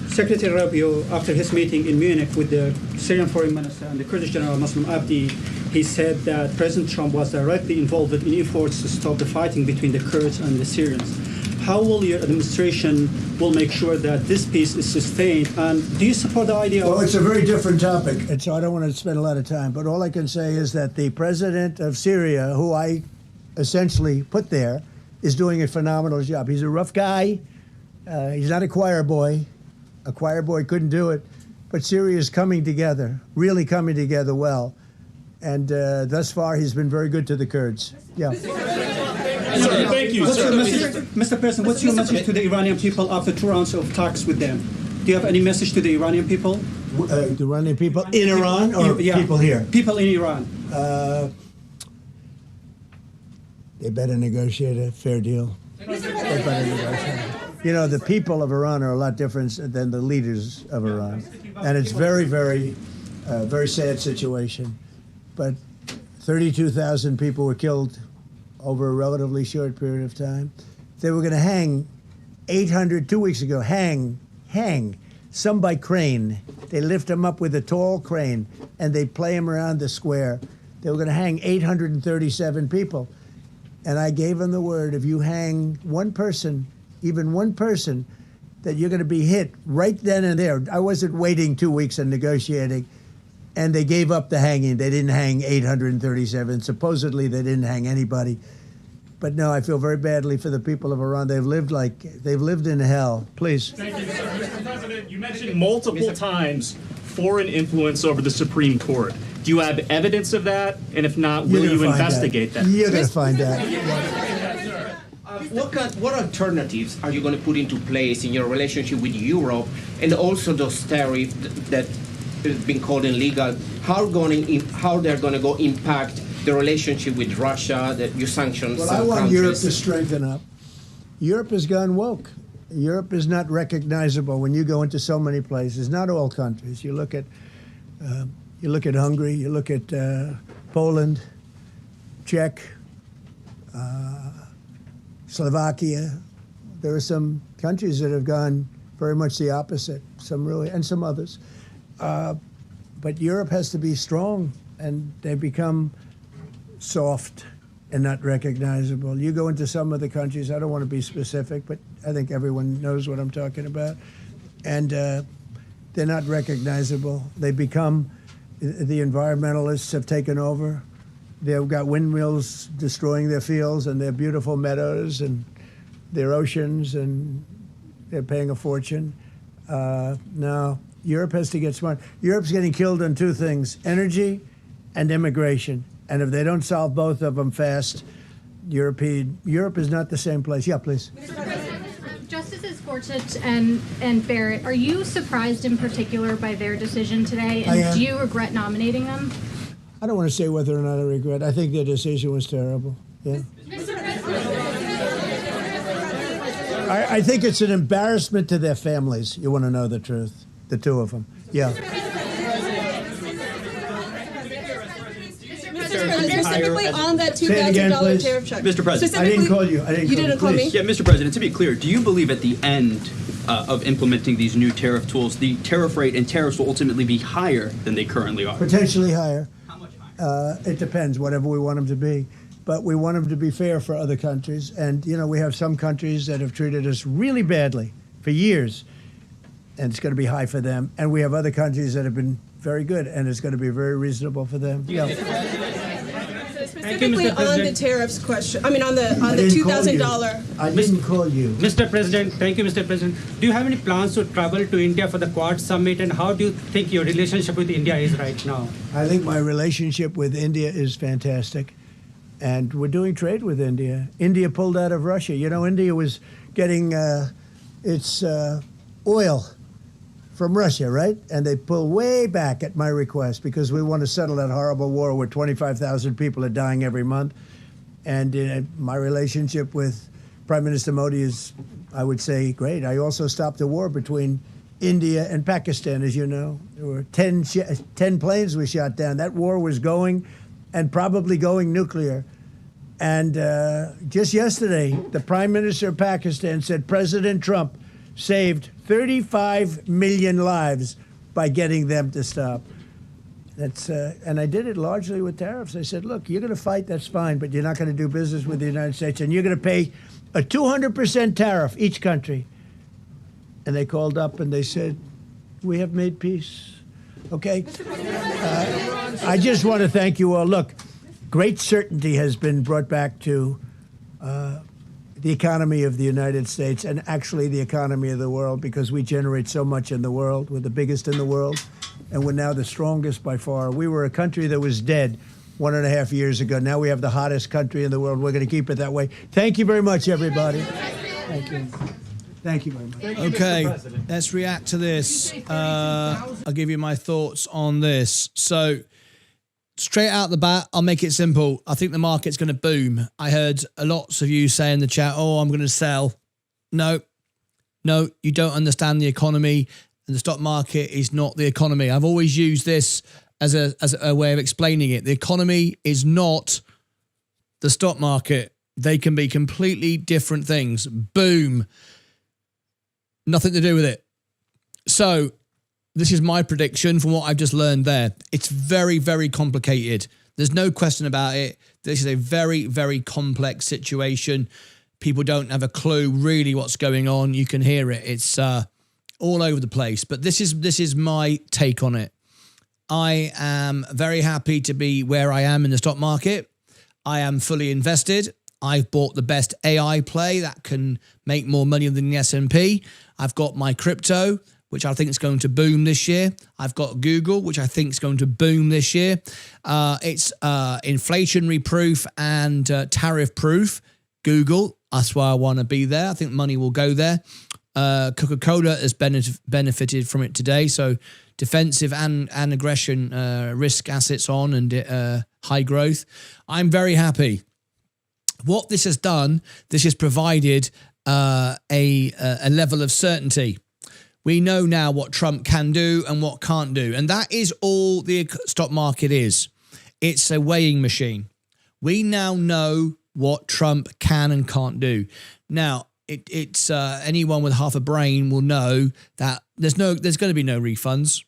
Secretary Rubio, after his meeting in Munich with the Syrian Foreign Minister and the Kurdish General Muslim Abdi, he said that President Trump was directly involved in efforts to stop the fighting between the Kurds and the Syrians. How will your administration will make sure that this peace is sustained? And do you support the idea Well, of... it's a very different topic, and so I don't want to spend a lot of time. But all I can say is that the president of Syria, who I essentially put there, is doing a phenomenal job. He's a rough guy. He's not a choir boy. A choir boy couldn't do it. But Syria is coming together, really coming together well. And thus far, he's been very good to the Kurds. Yeah. Thank you, Mr. President, what's your message to the Iranian people after 2 rounds of talks with them? Do you have any message to the Iranian people? The Iranian people in Iran or people here? People in Iran. They better negotiate a fair deal. They better negotiate. You know, the people of Iran are a lot different than the leaders of Iran. And it's very, very sad situation. But 32,000 people were killed over a relatively short period of time. They were going to hang 800, 2 weeks ago, hang, some by crane. They lift them up with a tall crane, and they play them around the square. They were going to hang 837 people. And I gave them the word, if you hang one person, even one person, that you're going to be hit right then and there. I wasn't waiting 2 weeks and negotiating. And they gave up the hanging. They didn't hang 837. Supposedly, they didn't hang anybody. But no, I feel very badly for the people of Iran. They've lived in hell. Please. Thank you, Mr. President, you mentioned multiple times foreign influence over the Supreme Court. Do you have evidence of that? And if not, will you investigate that? You're going to find out. What alternatives are you going to put into place in your relationship with Europe, and also those tariffs that have been called illegal? How they're going to go impact the relationship with Russia, that you sanction Well, some I want countries? Europe to strengthen up. Europe has gone woke. Europe is not recognizable when you go into so many places. Not all countries. You look at Hungary. You look at Poland, Czech, Slovakia. There are some countries that have gone very much the opposite. Some really, and some others. But Europe has to be strong, and they become soft and not recognizable. You go into some of the countries, I don't want to be specific, but I think everyone knows what I'm talking about, and they're not recognizable. They become, the environmentalists have taken over. They've got windmills destroying their fields and their beautiful meadows and their oceans, and they're paying a fortune. Now, Europe has to get smart. Europe's getting killed on two things, energy and immigration. And if they don't solve both of them fast, Europe is not the same place. Yeah, please. Justices Gorsuch and Barrett, are you surprised in particular by their decision today? And do you regret nominating them? I don't want to say whether or not I regret. I think their decision was terrible. Yeah. I think it's an embarrassment to their families. You want to know the truth? The two of them. Yeah. Specifically on that $2,000 tariff check. Mr. President. I didn't call you. You didn't call me? Yeah, Mr. President, to be clear, do you believe at the end of implementing these new tariff tools, the tariff rate and tariffs will ultimately be higher than they currently are? Potentially higher. How much higher? It depends, whatever we want them to be. But we want them to be fair for other countries. And, you know, we have some countries that have treated us really badly for years, and it's going to be high for them. And we have other countries that have been very good, and it's going to be very reasonable for them. Yeah. Specifically on the tariffs question, I mean on the $2,000. I didn't call you. Mr. President, thank you, Mr. President. Do you have any plans to travel to India for the Quad Summit, and how do you think your relationship with India is right now? I think my relationship with India is fantastic, and we're doing trade with India. India pulled out of Russia. You know, India was getting its oil from Russia, right? And they pull way back at my request because we want to settle that horrible war where 25,000 people are dying every month. And my relationship with Prime Minister Modi is, I would say, great. I also stopped the war between India, and Pakistan, as you know. There were 10 planes we shot down. That war was going and probably going nuclear. And just yesterday, the Prime Minister of Pakistan said President Trump saved 35 million lives by getting them to stop. And I did it largely with tariffs. I said, look, you're going to fight, that's fine, but you're not going to do business with the United States, and you're going to pay a 200% tariff, each country. And they called up and they said, we have made peace. Okay? I just want to thank you all. Look, great certainty has been brought back to the economy of the United States and actually the economy of the world, because we generate so much in the world. We're the biggest in the world, and we're now the strongest by far. We were a country that was dead 1.5 years ago. Now we have the hottest country in the world. We're going to keep it that way. Thank you very much, everybody. Thank you. Thank you very much. Okay, let's react to this. I'll give you my thoughts on this. So, straight out the bat, I'll make it simple. I think the market's going to boom. I heard lots of you say in the chat, oh, I'm going to sell. No, you don't understand the economy, and the stock market is not the economy. I've always used this as a way of explaining it. The economy is not the stock market. They can be completely different things. Boom. Nothing to do with it. So this is my prediction from what I've just learned there. It's very, very complicated. There's no question about it. This is a very, very complex situation. People don't have a clue really what's going on. You can hear it. It's all over the place. But this is my take on it. I am very happy to be where I am in the stock market. I am fully invested. I've bought the best AI play that can make more money than the S&P. I've got my crypto, which I think is going to boom this year. I've got Google, which I think is going to boom this year. It's inflationary proof and tariff proof. Google, that's why I want to be there. I think money will go there. Coca-Cola has benefited from it today. So defensive and aggression risk assets on and high growth. I'm very happy. What this has done, this has provided a level of certainty. We know now what Trump can do and what can't do. And that is all the stock market is. It's a weighing machine. We now know what Trump can and can't do. Now, it's anyone with half a brain will know that there's going to be no refunds.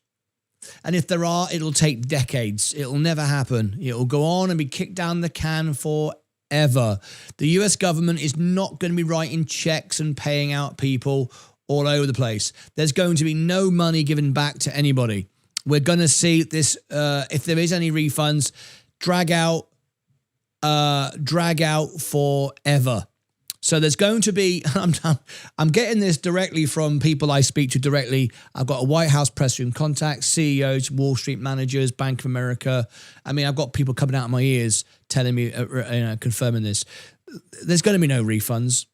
And if there are, it'll take decades. It'll never happen. It'll go on and be kicked down the can forever. The US government is not going to be writing checks and paying out people all over the place. There's going to be no money given back to anybody. We're going to see this, if there is any refunds, drag out forever. So there's going to be, I'm getting this directly from people I speak to directly. I've got a White House press room contact, CEOs, Wall Street managers, Bank of America. I mean, I've got people coming out of my ears telling me, confirming this. There's going to be no refunds.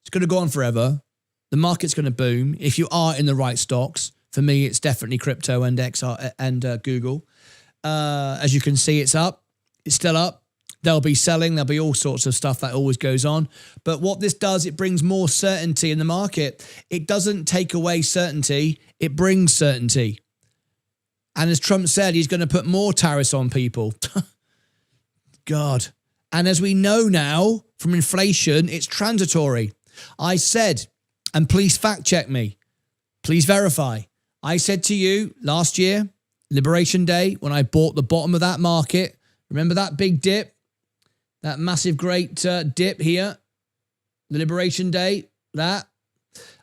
It's going to go on forever. The market's going to boom. If you are in the right stocks, for me, it's definitely crypto and XR and Google. As you can see, it's up. It's still up. There'll be selling. There'll be all sorts of stuff that always goes on. But what this does, it brings more certainty in the market. It doesn't take away certainty. It brings certainty. And as Trump said, he's going to put more tariffs on people. God. And as we know now from inflation, it's transitory. I said, and please fact check me, please verify. I said to you last year, Liberation Day, when I bought the bottom of that market, remember that big dip? That massive great dip here, the Liberation Day, that.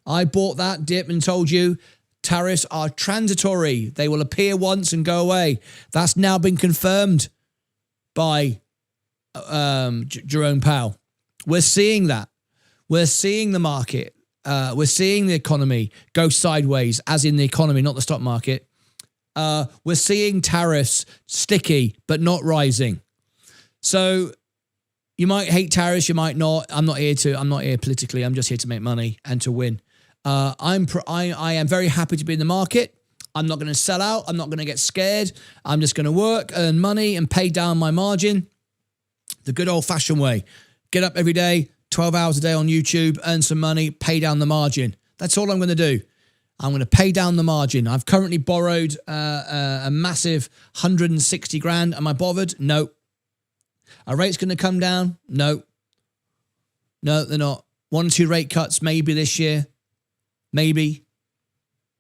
I bought that dip and told you tariffs are transitory. They will appear once and go away. That's now been confirmed by Jerome Powell. We're seeing that. We're seeing the market. We're seeing the economy go sideways, as in the economy, not the stock market. We're seeing tariffs sticky, but not rising. So you might hate tariffs, you might not. I'm not here politically. I'm just here to make money and to win. I am very happy to be in the market. I'm not going to sell out. I'm not going to get scared. I'm just going to work, earn money, and pay down my margin the good old-fashioned way. Get up every day, 12 hours a day on YouTube, earn some money, pay down the margin. That's all I'm going to do. I'm going to pay down the margin. I've currently borrowed a massive 160 grand. Am I bothered? No. Are rates going to come down? No. No, they're not. 1 or 2 rate cuts maybe this year. Maybe.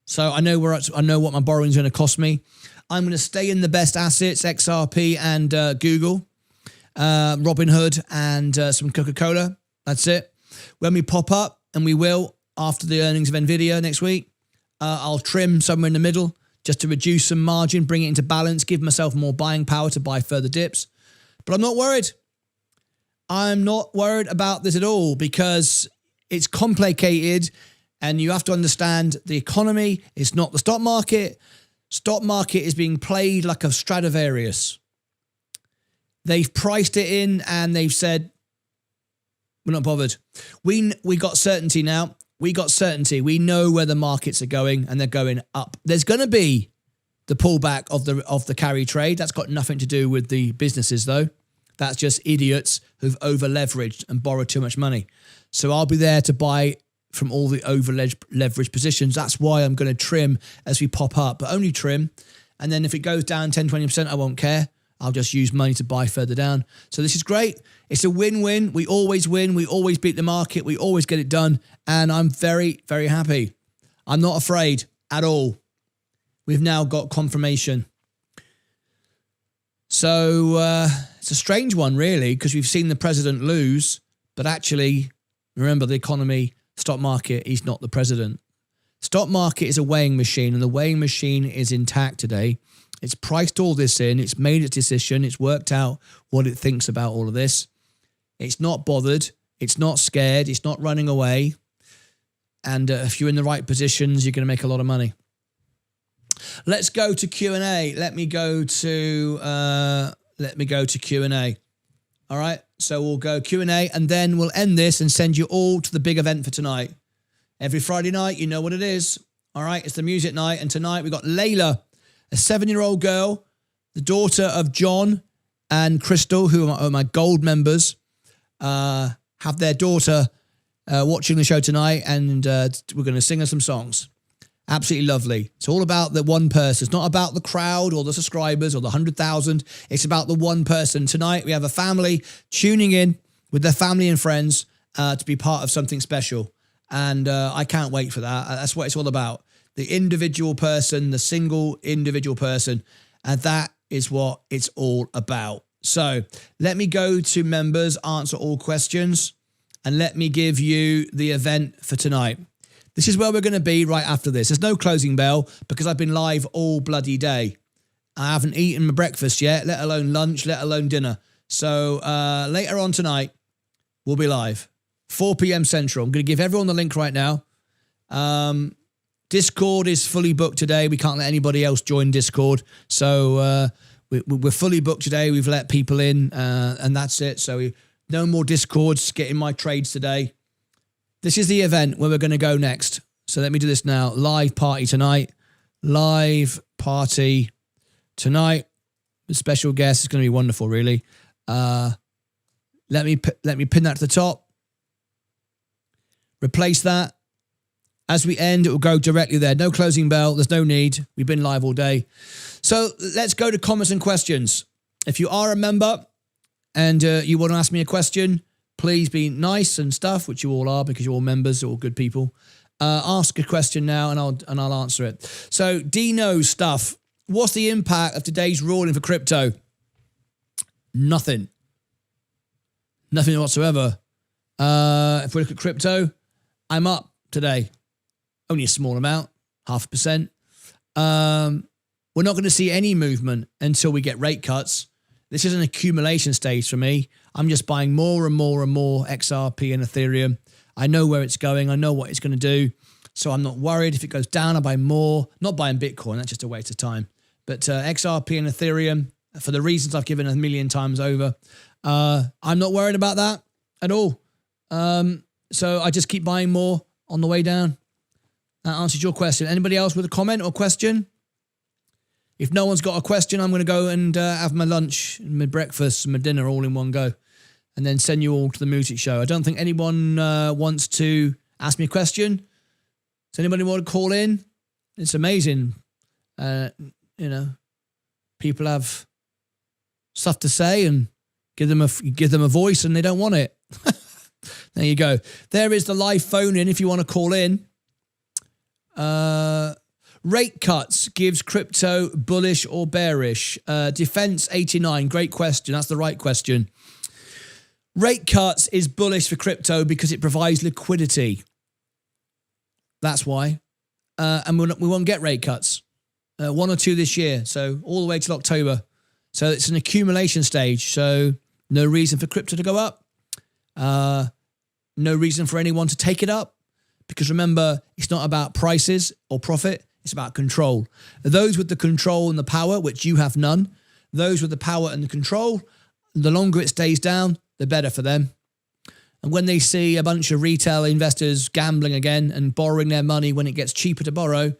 So I know I know what my borrowing is going to cost me. I'm going to stay in the best assets, XRP and Google, Robinhood and some Coca-Cola. That's it. When we pop up, and we will after the earnings of NVIDIA next week, I'll trim somewhere in the middle just to reduce some margin, bring it into balance, give myself more buying power to buy further dips. But I'm not worried. I'm not worried about this at all because it's complicated and you have to understand the economy is not the stock market. Stock market is being played like a Stradivarius. They've priced it in and they've said, we're not bothered. We got certainty now. We got certainty. We know where the markets are going and they're going up. There's going to be the pullback of the carry trade. That's got nothing to do with the businesses though. That's just idiots who've over-leveraged and borrowed too much money. So I'll be there to buy from all the over-leveraged positions. That's why I'm going to trim as we pop up, but only trim. And then if it goes down 10, 20%, I won't care. I'll just use money to buy further down. So this is great. It's a win-win. We always win. We always beat the market. We always get it done. And I'm very, very happy. I'm not afraid at all. We've now got confirmation. So it's a strange one, really, because we've seen the president lose. But actually, remember the economy, stock market, he's not the president. Stock market is a weighing machine, and the weighing machine is intact today. It's priced all this in. It's made its decision. It's worked out what it thinks about all of this. It's not bothered. It's not scared. It's not running away. And if you're in the right positions, you're going to make a lot of money. Let's go to Q&A. Let me go to Q&A. All right. So we'll go Q&A and then we'll end this and send you all to the big event for tonight. Every Friday night, you know what it is. All right. It's the music night. And tonight we've got Layla, a 7-year-old girl, the daughter of John and Crystal, who are my gold members, have their daughter watching the show tonight, and we're going to sing her some songs. Absolutely lovely. It's all about the one person. It's not about the crowd or the subscribers or the 100,000. It's about the one person. Tonight we have a family tuning in with their family and friends to be part of something special. And I can't wait for that. That's what it's all about. The individual person, the single individual person. And that is what it's all about. So let me go to members, answer all questions, and let me give you the event for tonight. This is where we're going to be right after this. There's no closing bell because I've been live all bloody day. I haven't eaten my breakfast yet, let alone lunch, let alone dinner. So later on tonight, we'll be live. 4 p.m. Central. I'm going to give everyone the link right now. Discord is fully booked today. We can't let anybody else join Discord. So we're fully booked today. We've let people in and that's it. So no more Discords getting my trades today. This is the event where we're going to go next. So let me do this now. Live party tonight. Live party tonight. The special guest is going to be wonderful, really. Let me pin that to the top. Replace that. As we end, it will go directly there. No closing bell. There's no need. We've been live all day. So let's go to comments and questions. If you are a member and you want to ask me a question, please be nice and stuff, which you all are because you're all members, you're all good people. Ask a question now and I'll answer it. So Dino stuff. What's the impact of today's ruling for crypto? Nothing. Nothing whatsoever. If we look at crypto, I'm up today. Only a small amount, 0.5%. We're not going to see any movement until we get rate cuts. This is an accumulation stage for me. I'm just buying more and more and more XRP and Ethereum. I know where it's going. I know what it's going to do. So I'm not worried. If it goes down, I buy more. Not buying Bitcoin. That's just a waste of time. But XRP and Ethereum, for the reasons I've given 1 million times over, I'm not worried about that at all. So I just keep buying more on the way down. That answers your question. Anybody else with a comment or question? If no one's got a question, I'm going to go and have my lunch, my breakfast, and my dinner all in one go. And then send you all to the music show. I don't think anyone wants to ask me a question. Does anybody want to call in? It's amazing. People have stuff to say and give them a voice, and they don't want it. There you go. There is the live phone in if you want to call in. Rate cuts gives crypto bullish or bearish? Defense 89, great question. That's the right question. Rate cuts is bullish for crypto because it provides liquidity. That's why. And we won't get rate cuts. 1 or 2 this year, so all the way till October. So it's an accumulation stage, so no reason for crypto to go up. No reason for anyone to take it up, because remember, it's not about prices or profit, it's about control. Those with the control and the power, which you have none, those with the power and the control, the longer it stays down, the better for them. And when they see a bunch of retail investors gambling again and borrowing their money when it gets cheaper to borrow,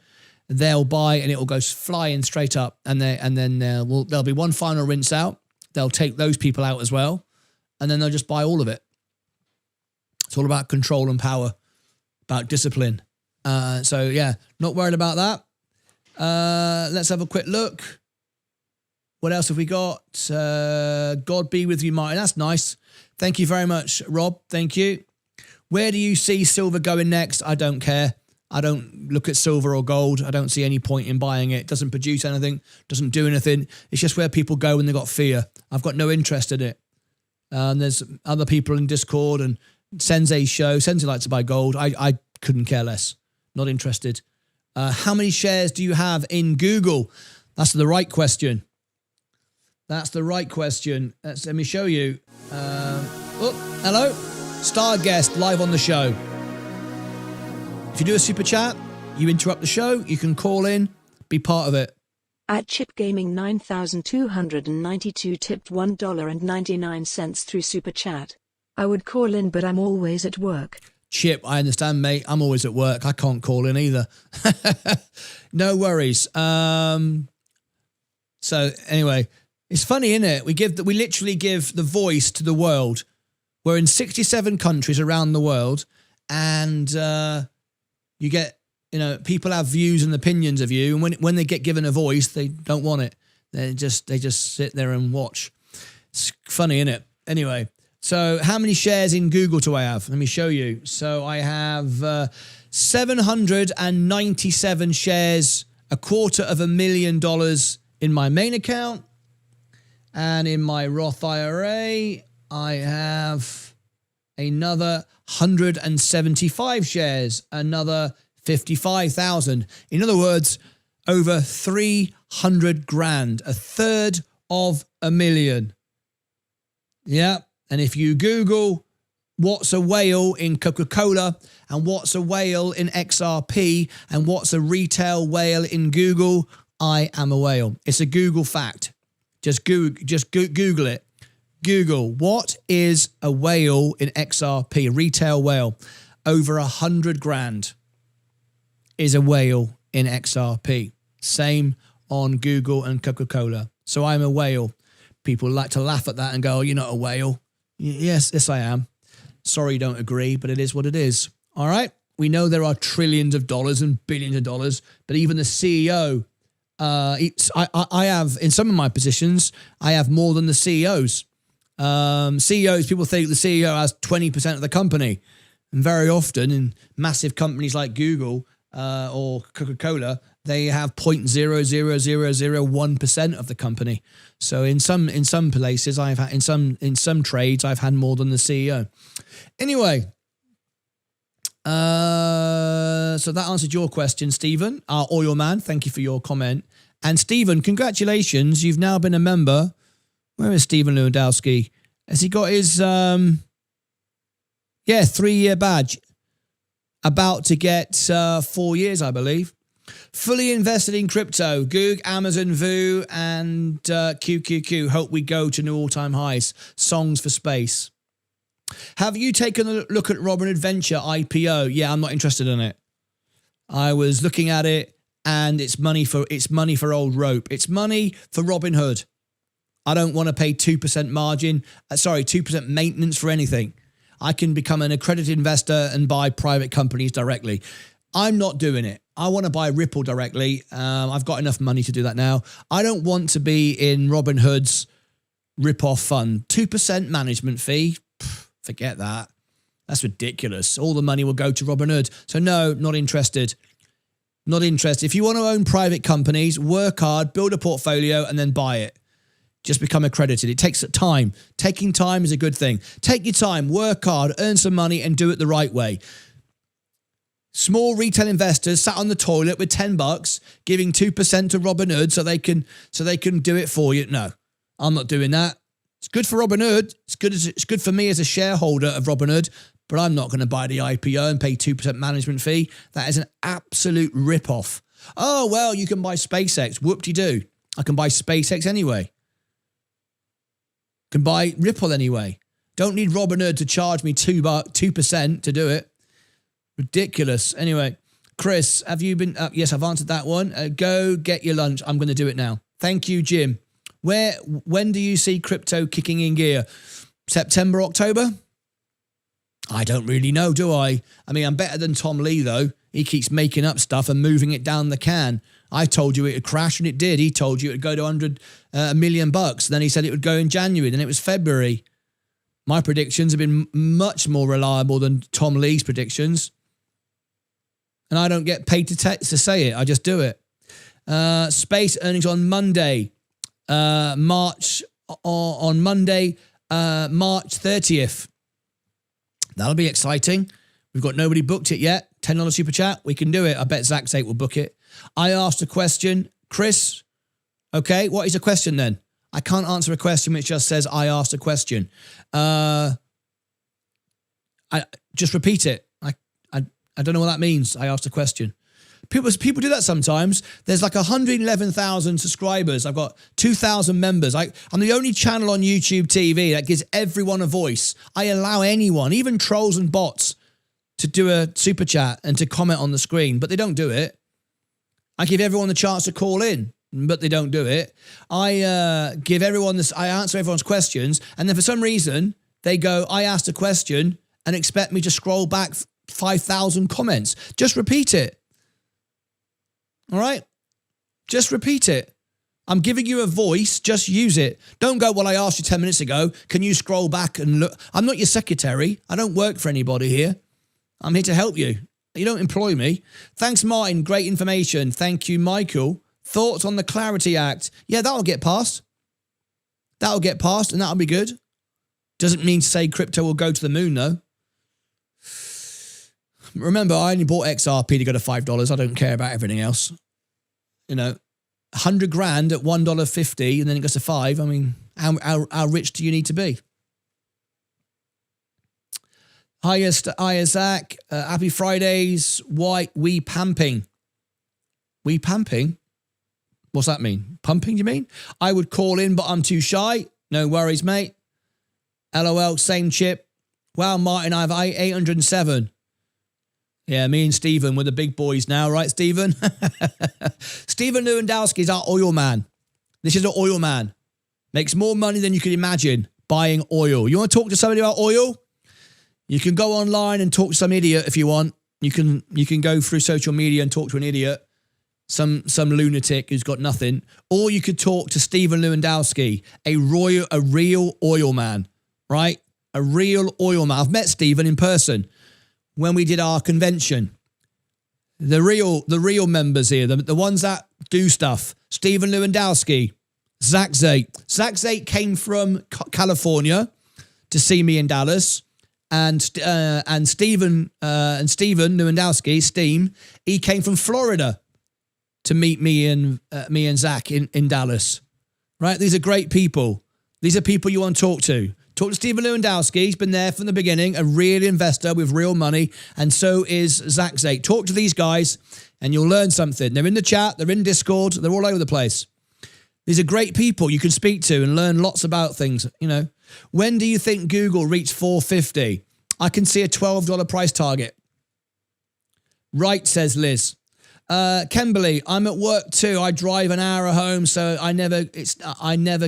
they'll buy and it will go flying straight up. And then there'll be one final rinse out. They'll take those people out as well, and then they'll just buy all of it. It's all about control and power, about discipline. So yeah, not worried about that. Let's have a quick look. What else have we got? God be with you, Martyn. That's nice. Thank you very much, Rob. Thank you. Where do you see silver going next? I don't care. I don't look at silver or gold. I don't see any point in buying it. It doesn't produce anything, doesn't do anything. It's just where people go when they've got fear. I've got no interest in it. There's other people in Discord and Sensei's show. Sensei likes to buy gold. I couldn't care less. Not interested. How many shares do you have in Google? That's the right question. That's the right question. Let me show you. Hello. Star guest live on the show. If you do a super chat, you interrupt the show, you can call in, be part of it. At Chip Gaming 9292 tipped $1.99 through super chat. I would call in, but I'm always at work. Chip, I understand, mate. I'm always at work. I can't call in either. No worries. So anyway, it's funny, isn't it? We literally give the voice to the world. We're in 67 countries around the world, and you get, people have views and opinions of you, and when they get given a voice, they don't want it. They just sit there and watch. It's funny, isn't it? Anyway, so how many shares in Google do I have? Let me show you. So I have 797 shares, $250,000 in my main account, and in my Roth IRA, I have another 175 shares, another 55,000. In other words, over 300 grand, a third of a million. Yeah. And if you Google what's a whale in Coca-Cola and what's a whale in XRP and what's a retail whale in Google, I am a whale. It's a Google fact. Just Google it. Google, what is a whale in XRP, retail whale? Over 100 grand is a whale in XRP. Same on Google and Coca-Cola. So I'm a whale. People like to laugh at that and go, oh, you're not a whale. Yes, I am. Sorry you don't agree, but it is what it is. All right? We know there are trillions of dollars and billions of dollars, but even the CEO, I have, in some of my positions, I have more than the CEOs. CEOs, people think the CEO has 20% of the company. And very often in massive companies like Google or Coca-Cola, they have 0.00001% of the company. So in some places, I've had in some trades, I've had more than the CEO. Anyway, so that answered your question, Stephen, or your man. Thank you for your comment. And Stephen, congratulations, you've now been a member. Where is Stephen Lewandowski? Has he got his 3-year badge? About to get 4 years, I believe. Fully invested in crypto. Goog, Amazon, Voo, and QQQ. Hope we go to new all-time highs. Songs for space. Have you taken a look at Robin Adventure IPO? Yeah, I'm not interested in it. I was looking at it, and it's money for old rope. It's money for Robin Hood. I don't want to pay 2% margin. 2% maintenance for anything. I can become an accredited investor and buy private companies directly. I'm not doing it. I want to buy Ripple directly. I've got enough money to do that now. I don't want to be in Robinhood's rip-off fund. 2% management fee. Forget that. That's ridiculous. All the money will go to Robinhood. So no, not interested. Not interested. If you want to own private companies, work hard, build a portfolio, and then buy it. Just become accredited. It takes time. Taking time is a good thing. Take your time, work hard, earn some money, and do it the right way. Small retail investors sat on the toilet with $10, giving 2% to Robinhood so they can do it for you. No, I'm not doing that. It's good for Robinhood. It's good for me as a shareholder of Robinhood, but I'm not going to buy the IPO and pay 2% management fee. That is an absolute rip-off. Oh, well, you can buy SpaceX. Whoop-de-doo. I can buy SpaceX anyway. Can buy Ripple anyway. Don't need Robinhood to charge me 2% to do it. Ridiculous. Anyway, Chris, have you been... yes, I've answered that one. Go get your lunch. I'm going to do it now. Thank you, Jim. When do you see crypto kicking in gear? September, October? I don't really know, do I? I mean, I'm better than Tom Lee, though. He keeps making up stuff and moving it down the can. I told you it would crash, and it did. He told you it would go to $100 million. Then he said it would go in January. Then it was February. My predictions have been much more reliable than Tom Lee's predictions. And I don't get paid to say it. I just do it. Space earnings on Monday. March 30th. That'll be exciting. We've got nobody booked it yet. $10 super chat. We can do it. I bet Zach's 8 will book it. I asked a question. Chris, okay, what is a question then? I can't answer a question which just says I asked a question. I just repeat it. I don't know what that means. I asked a question. People do that sometimes. There's like 111,000 subscribers. I've got 2,000 members. I'm the only channel on YouTube TV that gives everyone a voice. I allow anyone, even trolls and bots, to do a super chat and to comment on the screen, but they don't do it. I give everyone the chance to call in, but they don't do it. I give everyone this. I answer everyone's questions, and then for some reason they go, "I asked a question," and expect me to scroll back 5,000 comments. Just repeat it. All right? Just repeat it. I'm giving you a voice. Just use it. Don't go, well, I asked you 10 minutes ago. Can you scroll back and look? I'm not your secretary. I don't work for anybody here. I'm here to help you. You don't employ me. Thanks, Martyn. Great information. Thank you, Michael. Thoughts on the Clarity Act? Yeah, that'll get passed. That'll get passed and that'll be good. Doesn't mean to say crypto will go to the moon, though. Remember, I only bought XRP to go to $5. I don't care about everything else. You know, 100 grand at $1.50 and then it goes to $5. I mean, how rich do you need to be? Hi, Zach. Happy Fridays. Why we pumping? We pumping? What's that mean? Pumping, you mean? I would call in, but I'm too shy. No worries, mate. LOL, same chip. Wow, Martyn, I have 807. Yeah, me and Stephen, we're the big boys now, right, Stephen? Stephen Lewandowski is our oil man. This is an oil man. Makes more money than you could imagine buying oil. You want to talk to somebody about oil? You can go online and talk to some idiot if you want. You can go through social media and talk to an idiot, some lunatic who's got nothing. Or you could talk to Stephen Lewandowski, a real oil man, right? A real oil man. I've met Stephen in person when we did our convention. The real members here, the ones that do stuff. Stephen Lewandowski, Zach Zate. Zach Zate came from California to see me in Dallas, and Stephen Lewandowski, Steam, he came from Florida to meet me and Zach in Dallas. Right? These are great people. These are people you want to talk to. Talk to Stephen Lewandowski. He's been there from the beginning, a real investor with real money, and so is Zach Zate. Talk to these guys, and you'll learn something. They're in the chat. They're in Discord. They're all over the place. These are great people you can speak to and learn lots about things. You know, when do you think Google reached 450? I can see a $12 price target. Right, says Liz. Kimberly, I'm at work too. I drive an hour home, so I never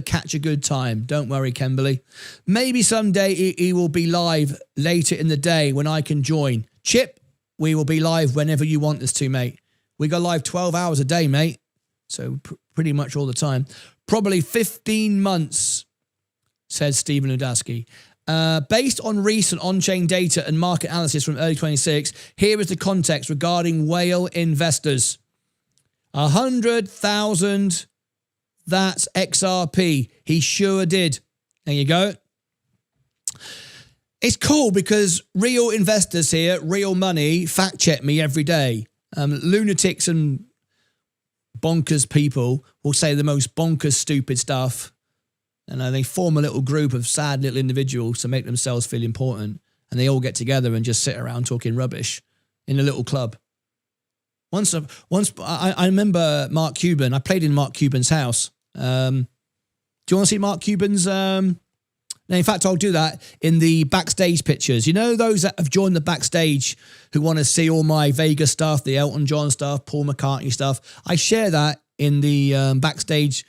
catch a good time. Don't worry, Kimberly. Maybe someday he will be live later in the day when I can join. Chip, we will be live whenever you want us to, mate. We go live 12 hours a day, mate. So pretty much all the time. Probably 15 months, says Stephen Ludowski. Based on recent on-chain data and market analysis from early 26, here is the context regarding whale investors. 100,000, that's XRP. He sure did. There you go. It's cool because real investors here, real money, fact check me every day. Lunatics and bonkers people will say the most bonkers, stupid stuff. And they form a little group of sad little individuals to make themselves feel important. And they all get together and just sit around talking rubbish in a little club. Once I remember Mark Cuban. I played in Mark Cuban's house. Do you want to see Mark Cuban's... in fact, I'll do that in the backstage pictures. You know those that have joined the backstage who want to see all my Vegas stuff, the Elton John stuff, Paul McCartney stuff. I share that in the backstage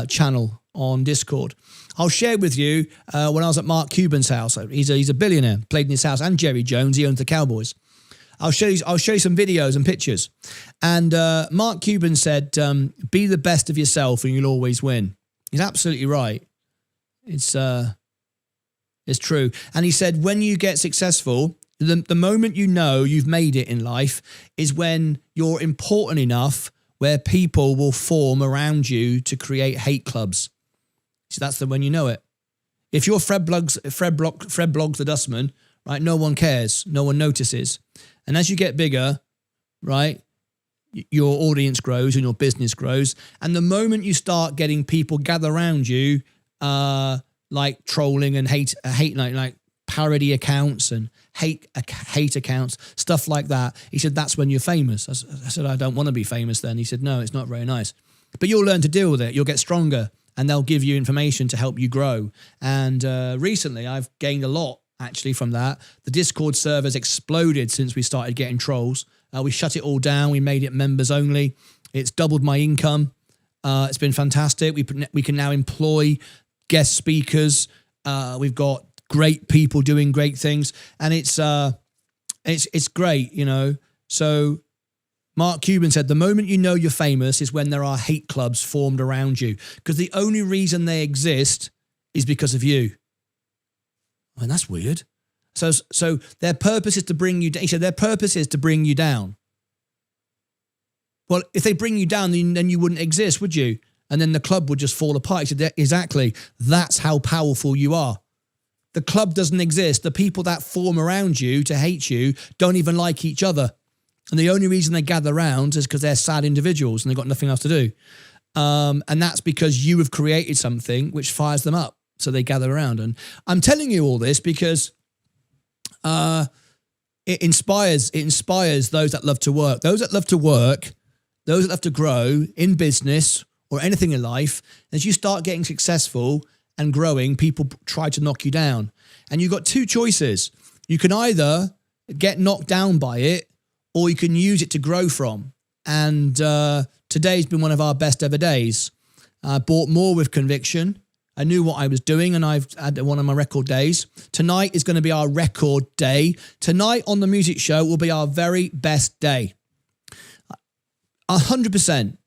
channel on Discord. I'll share with you when I was at Mark Cuban's house. He's a billionaire, played in his house, and Jerry Jones. He owns the Cowboys. I'll show you some videos and pictures. And Mark Cuban said, "Be the best of yourself, and you'll always win." He's absolutely right. It's true. And he said, when you get successful, the moment you know you've made it in life is when you're important enough where people will form around you to create hate clubs. So that's when you know it. If you're Fred Bloggs the Dustman, right, no one cares. No one notices. And as you get bigger, right, your audience grows and your business grows. And the moment you start getting people gather around you, like trolling and hate like parody accounts and hate accounts, stuff like that. He said, that's when you're famous. I said, I don't want to be famous then. He said, no, it's not very nice. But you'll learn to deal with it. You'll get stronger and they'll give you information to help you grow. And recently I've gained a lot actually from that. The Discord server's exploded since we started getting trolls. We shut it all down. We made it members only. It's doubled my income. It's been fantastic. We can now employ guest speakers. We've got great people doing great things, and it's great, you know. So Mark Cuban said, the moment you know you're famous is when there are hate clubs formed around you, because the only reason they exist is because of you. I mean, that's weird. So their purpose is to bring you down. He said their purpose is to bring you down. Well, if they bring you down, then you wouldn't exist, would you? And then the club would just fall apart. He said, exactly, that's how powerful you are. The club doesn't exist. The people that form around you to hate you don't even like each other. And the only reason they gather around is because they're sad individuals and they've got nothing else to do. And that's because you have created something which fires them up. So they gather around. And I'm telling you all this because it inspires those that love to work. Those that love to work, those that love to grow in business or anything in life. As you start getting successful and growing, people try to knock you down. And you've got two choices. You can either get knocked down by it, or you can use it to grow from. And today's been one of our best ever days. I bought more with conviction. I knew what I was doing, and I've had one of my record days. Tonight is going to be our record day. Tonight on the music show will be our very best day. 100%.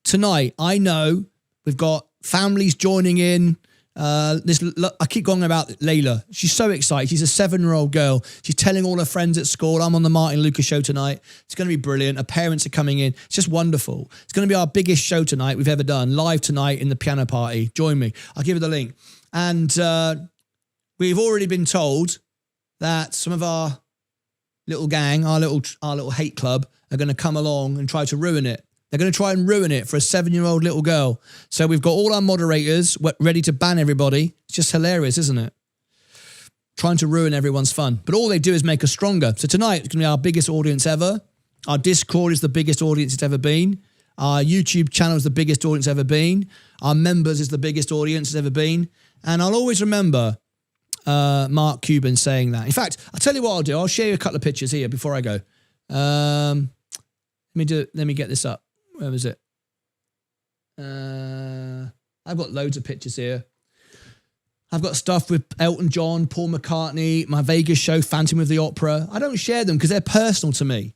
Tonight, I know we've got families joining in. I keep going about Layla. She's so excited. She's a 7-year-old girl. She's telling all her friends at school, I'm on the Martyn Lucas show tonight. It's going to be brilliant. Her parents are coming in. It's just wonderful. It's going to be our biggest show tonight we've ever done, live tonight in the piano party. Join me. I'll give you the link. And we've already been told that some of our little gang, our little hate club, are going to come along and try to ruin it. They're going to try and ruin it for a 7-year-old little girl. So we've got all our moderators ready to ban everybody. It's just hilarious, isn't it? Trying to ruin everyone's fun. But all they do is make us stronger. So tonight, it's going to be our biggest audience ever. Our Discord is the biggest audience it's ever been. Our YouTube channel is the biggest audience ever been. Our members is the biggest audience it's ever been. And I'll always remember Mark Cuban saying that. In fact, I'll tell you what I'll do. I'll share you a couple of pictures here before I go. Let me get this up. Where was it? I've got loads of pictures here. I've got stuff with Elton John, Paul McCartney, my Vegas show, Phantom of the Opera. I don't share them because they're personal to me.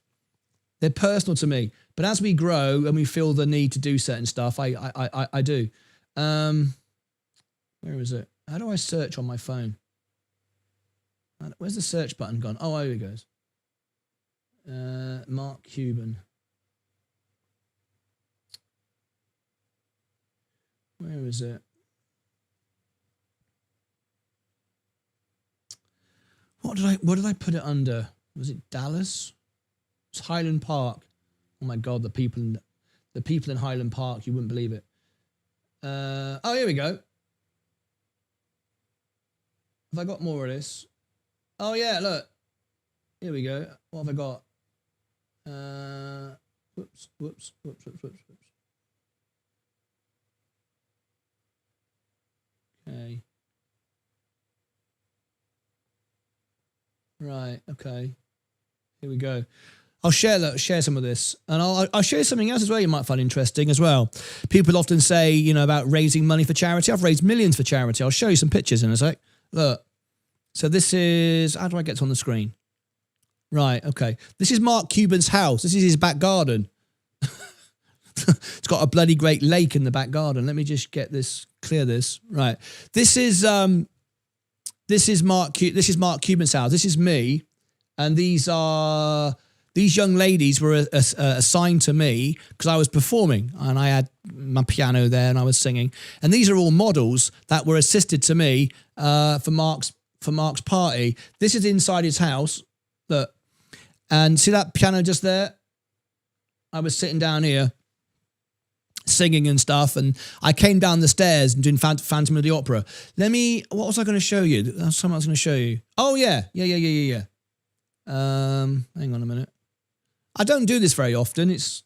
They're personal to me. But as we grow and we feel the need to do certain stuff, I do. Where is it? How do I search on my phone? Where's the search button gone? Oh, here it goes. Mark Cuban. Where is it? What did I put it under? Was it Dallas? It's Highland Park. Oh my God, the people in Highland Park, you wouldn't believe it. Oh, here we go. Have I got more of this? Oh yeah, look. Here we go. What have I got? Whoops. Okay. Right, okay. Here we go. I'll share some of this, and I'll share something else as well you might find interesting as well. People often say, you know, about raising money for charity. I've raised millions for charity. I'll show you some pictures in a sec. Look. So this is, how do I get on the screen? Right, okay. This is Mark Cuban's house. This is his back garden. It's got a bloody great lake in the back garden. Let me just get this, clear this. Right. This is Mark Cuban's house. This is me, and these young ladies were assigned to me because I was performing, and I had my piano there and I was singing. And these are all models that were assisted to me for Mark's party. This is inside his house. Look, and see that piano just there? I was sitting down here singing and stuff, and I came down the stairs and doing Phantom of the Opera. What was I going to show you? That's something I was going to show you. Oh yeah. Hang on a minute. I don't do this very often. It's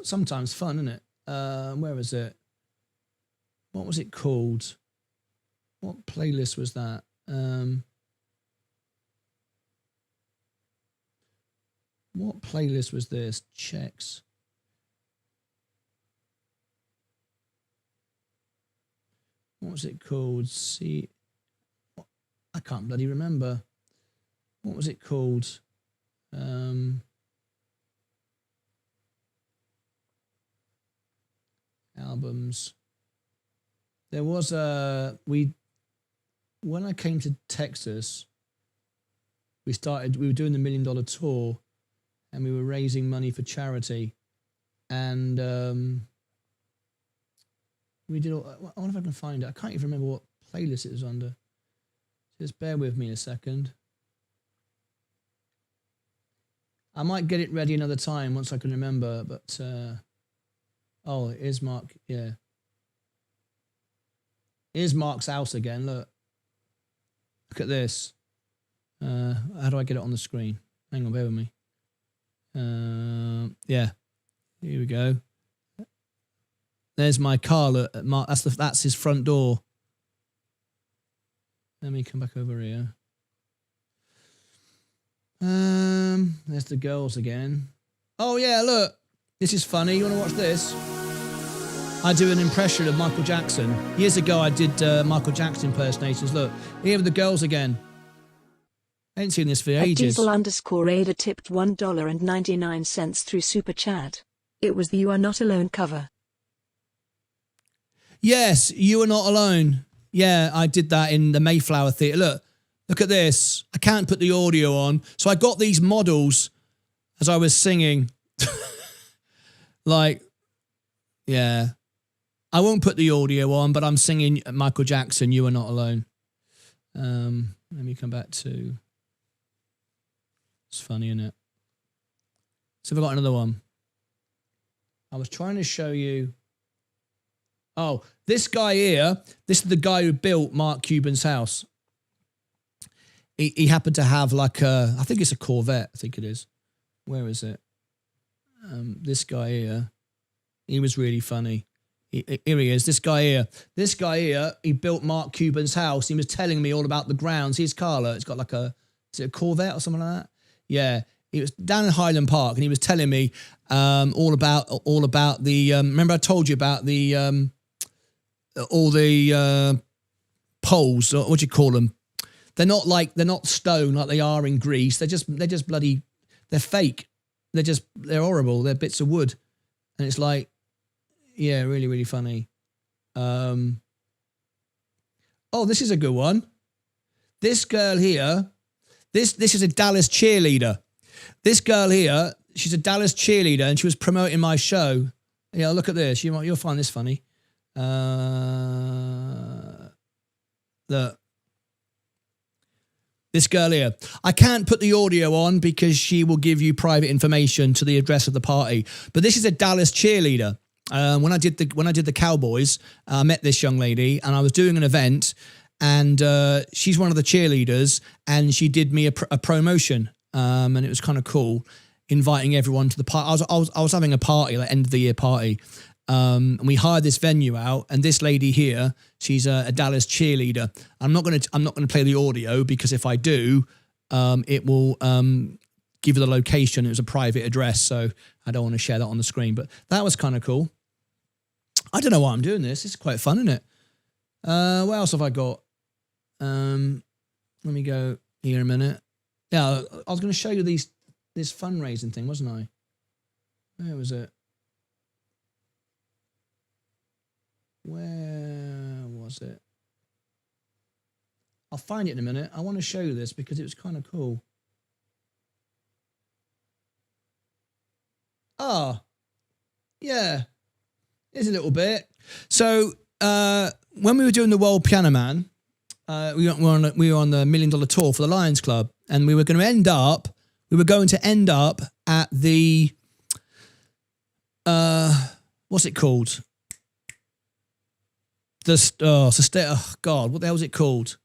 sometimes fun, isn't it? Where is it? What was it called? What playlist was that? What playlist was this? Checks. What was it called? See, I can't bloody remember. What was it called? Albums. There was when I came to Texas, we were doing the $1 Million Tour, and we were raising money for charity, and we did. I wonder if I can find it. I can't even remember what playlist it was under. Just bear with me a second. I might get it ready another time once I can remember. But oh, here's Mark. Yeah, here's Mark's house again. Look at this. How do I get it on the screen? Hang on, bear with me. Yeah, here we go. There's my car. Look, Mark. That's his front door. Let me come back over here. There's the girls again. Oh yeah, look. This is funny. You want to watch this? I do an impression of Michael Jackson. Years ago, I did Michael Jackson impersonations. Look, here are the girls again. I ain't seen this for ages. Diesel_Ada tipped $1.99 through Super Chat. It was the You Are Not Alone cover. Yes, You Are Not Alone. Yeah, I did that in the Mayflower Theatre. Look at this. I can't put the audio on. So I got these models as I was singing. Like, yeah. I won't put the audio on, but I'm singing Michael Jackson, You Are Not Alone. Let me come back to... It's funny, isn't it? So I've got another one. I was trying to show you... Oh, this guy here, this is the guy who built Mark Cuban's house. He happened to have like I think it's a Corvette, I think it is. Where is it? This guy here, he was really funny. Here he is, this guy here. This guy here, he built Mark Cuban's house. He was telling me all about the grounds. His car, it's got like is it a Corvette or something like that? Yeah, he was down in Highland Park, and he was telling me all about the, remember I told you about the, all the poles, or what do you call them? They're not stone like they are in Greece. They're just bloody, they're fake. they're horrible. They're bits of wood. And it's like, yeah, really, really funny. Oh, this is a good one. This girl here, this is a Dallas cheerleader. This girl here, she's a Dallas cheerleader, and she was promoting my show. Yeah, look at this. You'll find this funny. Look. This girl here. I can't put the audio on because she will give you private information to the address of the party. But this is a Dallas cheerleader. When I did the Cowboys, I met this young lady, and I was doing an event, and she's one of the cheerleaders, and she did me a promotion, and it was kind of cool, inviting everyone to the party. I was having a party, like end of the year party, and we hired this venue out, and this lady here, she's a Dallas cheerleader. I'm not gonna play the audio because if I do, it will give you the location. It was a private address, so I don't want to share that on the screen. But that was kind of cool. I don't know why I'm doing this. It's quite fun, isn't it? What else have I got? Let me go here a minute. Yeah, I was going to show you this fundraising thing, wasn't I? Where was it? Where was it? I'll find it in a minute. I want to show you this because it was kind of cool. Ah, yeah. Here's a little bit. So when we were doing the World Piano Man, we were on the $1 Million tour for the Lions Club, and we were going to end up at the what's it called? Oh God, what the hell was it called?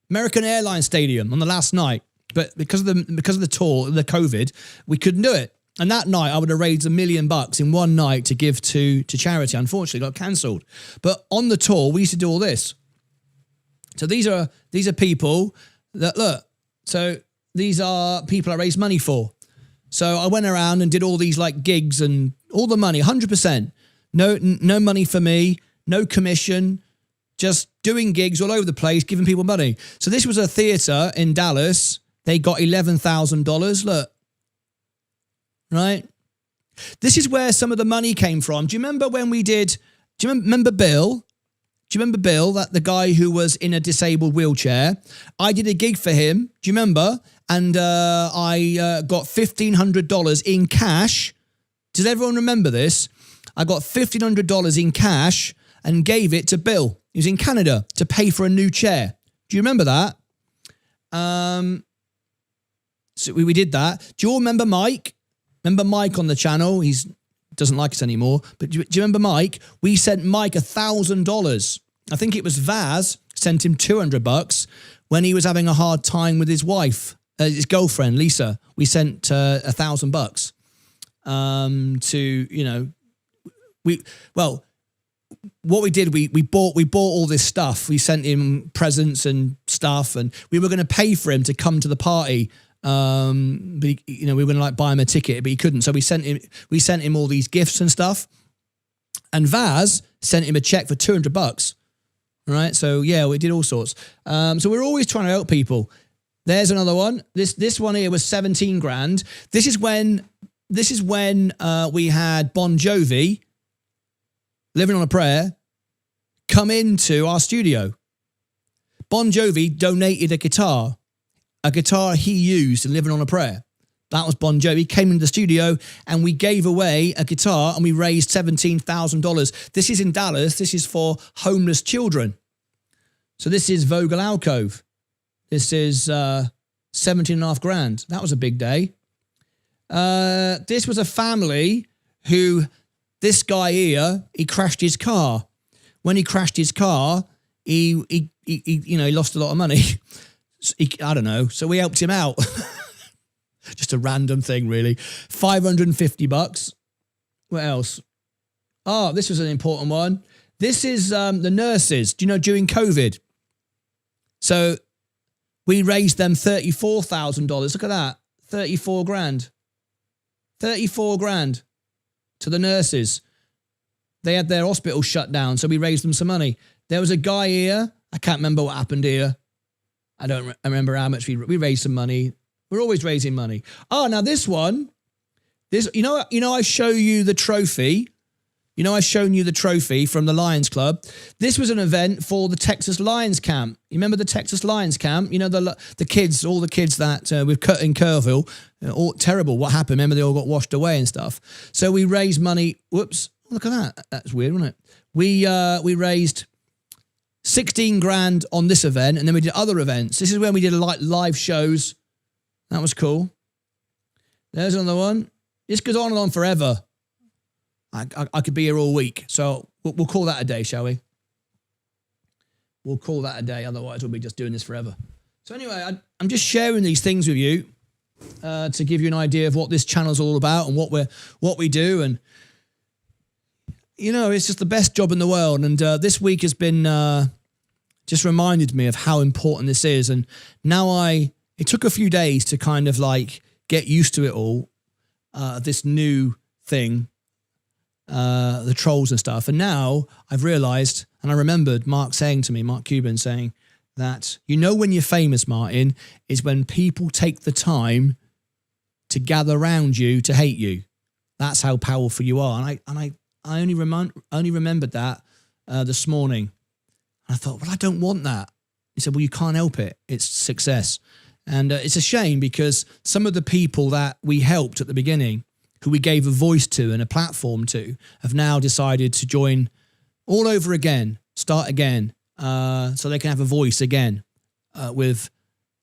American Airlines Stadium on the last night, but because of the tour, the COVID, we couldn't do it. And that night, I would have raised $1 million in one night to give to charity. Unfortunately, it got cancelled. But on the tour, we used to do all this. So these are people that look. So these are people I raised money for. So I went around and did all these like gigs and all the money, 100%. No money for me, no commission, just doing gigs all over the place, giving people money. So this was a theatre in Dallas. They got $11,000. Look. Right? This is where some of the money came from. Do you remember when we did, remember Bill? Do you remember Bill, that the guy who was in a disabled wheelchair? I did a gig for him. Do you remember? And I got $1,500 in cash. Does everyone remember this? I got $1,500 in cash and gave it to Bill. He was in Canada to pay for a new chair. Do you remember that? So we did that. Do you all remember Mike? Remember Mike on the channel? He doesn't like us anymore. But do you remember Mike? We sent Mike $1,000. I think it was Vaz sent him $200 when he was having a hard time with his wife, his girlfriend Lisa. We sent $1,000 to what we did, we bought all this stuff. We sent him presents and stuff, and we were going to pay for him to come to the party. But we were going to like buy him a ticket, but he couldn't. So we sent him all these gifts and stuff. And Vaz sent him a check for $200. Right. So yeah, we did all sorts. So we're always trying to help people. There's another one. This one here was 17 grand. This is when we had Bon Jovi, Living on a Prayer, come into our studio. Bon Jovi donated a guitar he used in Living on a Prayer. That was Bon Jovi. He came into the studio and we gave away a guitar and we raised $17,000. This is in Dallas. This is for homeless children. So this is Vogel Alcove. This is 17.5 grand. That was a big day. This was a family who, this guy here, he crashed his car. When he crashed his car, he lost a lot of money. I don't know. So we helped him out. Just a random thing, really. $550. What else? Oh, this was an important one. This is the nurses. Do you know, during COVID? So we raised them $34,000. Look at that. 34 grand. 34 grand to the nurses. They had their hospital shut down, so we raised them some money. There was a guy here. I can't remember what happened here. I don't remember how much we raised some money. We're always raising money. Oh, now this one This, I show you the trophy. I've shown you the trophy from the Lions Club. This was an event for the Texas Lions camp. You remember the Texas Lions camp? The kids, all the kids that we've cut in Kerrville, all terrible. What happened? Remember, they all got washed away and stuff. So we raised money. Whoops! Look at that. That's weird, wasn't it? We raised 16 grand on this event, and then we did other events. This is when we did live shows. That was cool. There's another one. This goes on and on forever. I could be here all week. So we'll call that a day, shall we? We'll call that a day. Otherwise, we'll be just doing this forever. So anyway, I'm just sharing these things with you to give you an idea of what this channel's all about and what we do. And, it's just the best job in the world. And this week has been just reminded me of how important this is. And now it took a few days to kind of like get used to it all, this new thing. The trolls and stuff. And now I've realized, and I remembered Mark Cuban saying that, when you're famous, Martyn, is when people take the time to gather around you to hate you. That's how powerful you are. And I only remembered that this morning. And I thought, well, I don't want that. He said, well, you can't help it. It's success. And it's a shame because some of the people that we helped at the beginning, who we gave a voice to and a platform to, have now decided to join all over again, start again, so they can have a voice again with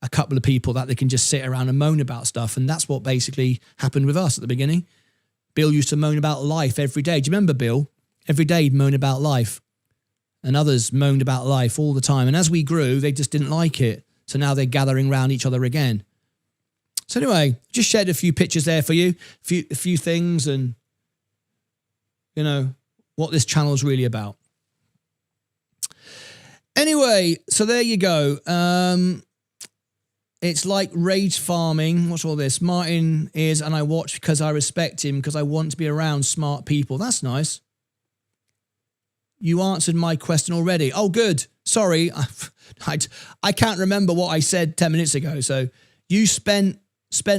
a couple of people that they can just sit around and moan about stuff. And that's what basically happened with us at the beginning. Bill used to moan about life every day. Do you remember Bill? Every day he'd moan about life. And others moaned about life all the time. And as we grew, they just didn't like it. So now they're gathering around each other again. So anyway, just shared a few pictures there for you, a few things, and what this channel is really about. Anyway, so there you go. It's like rage farming. What's all this? Martyn is, and I watch because I respect him, because I want to be around smart people. That's nice. You answered my question already. Oh, good. Sorry, I can't remember what I said 10 minutes ago. So you spent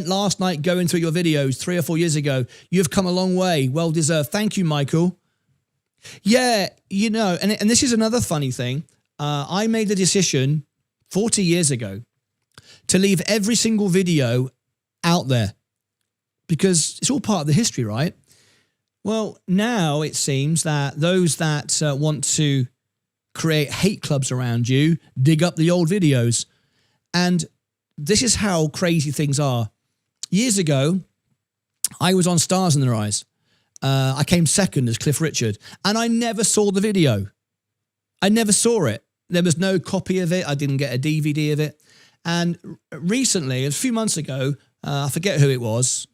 last night going through your videos 3 or 4 years ago. You've come a long way. Well deserved. Thank you, Michael. Yeah, and this is another funny thing. I made the decision 40 years ago to leave every single video out there because it's all part of the history, right? Well, now it seems that those that want to create hate clubs around you dig up the old videos. And this is how crazy things are. Years ago, I was on Stars in Their Eyes. I came second as Cliff Richard, and I never saw the video. I never saw it. There was no copy of it. I didn't get a DVD of it. And recently, a few months ago, I forget who it was,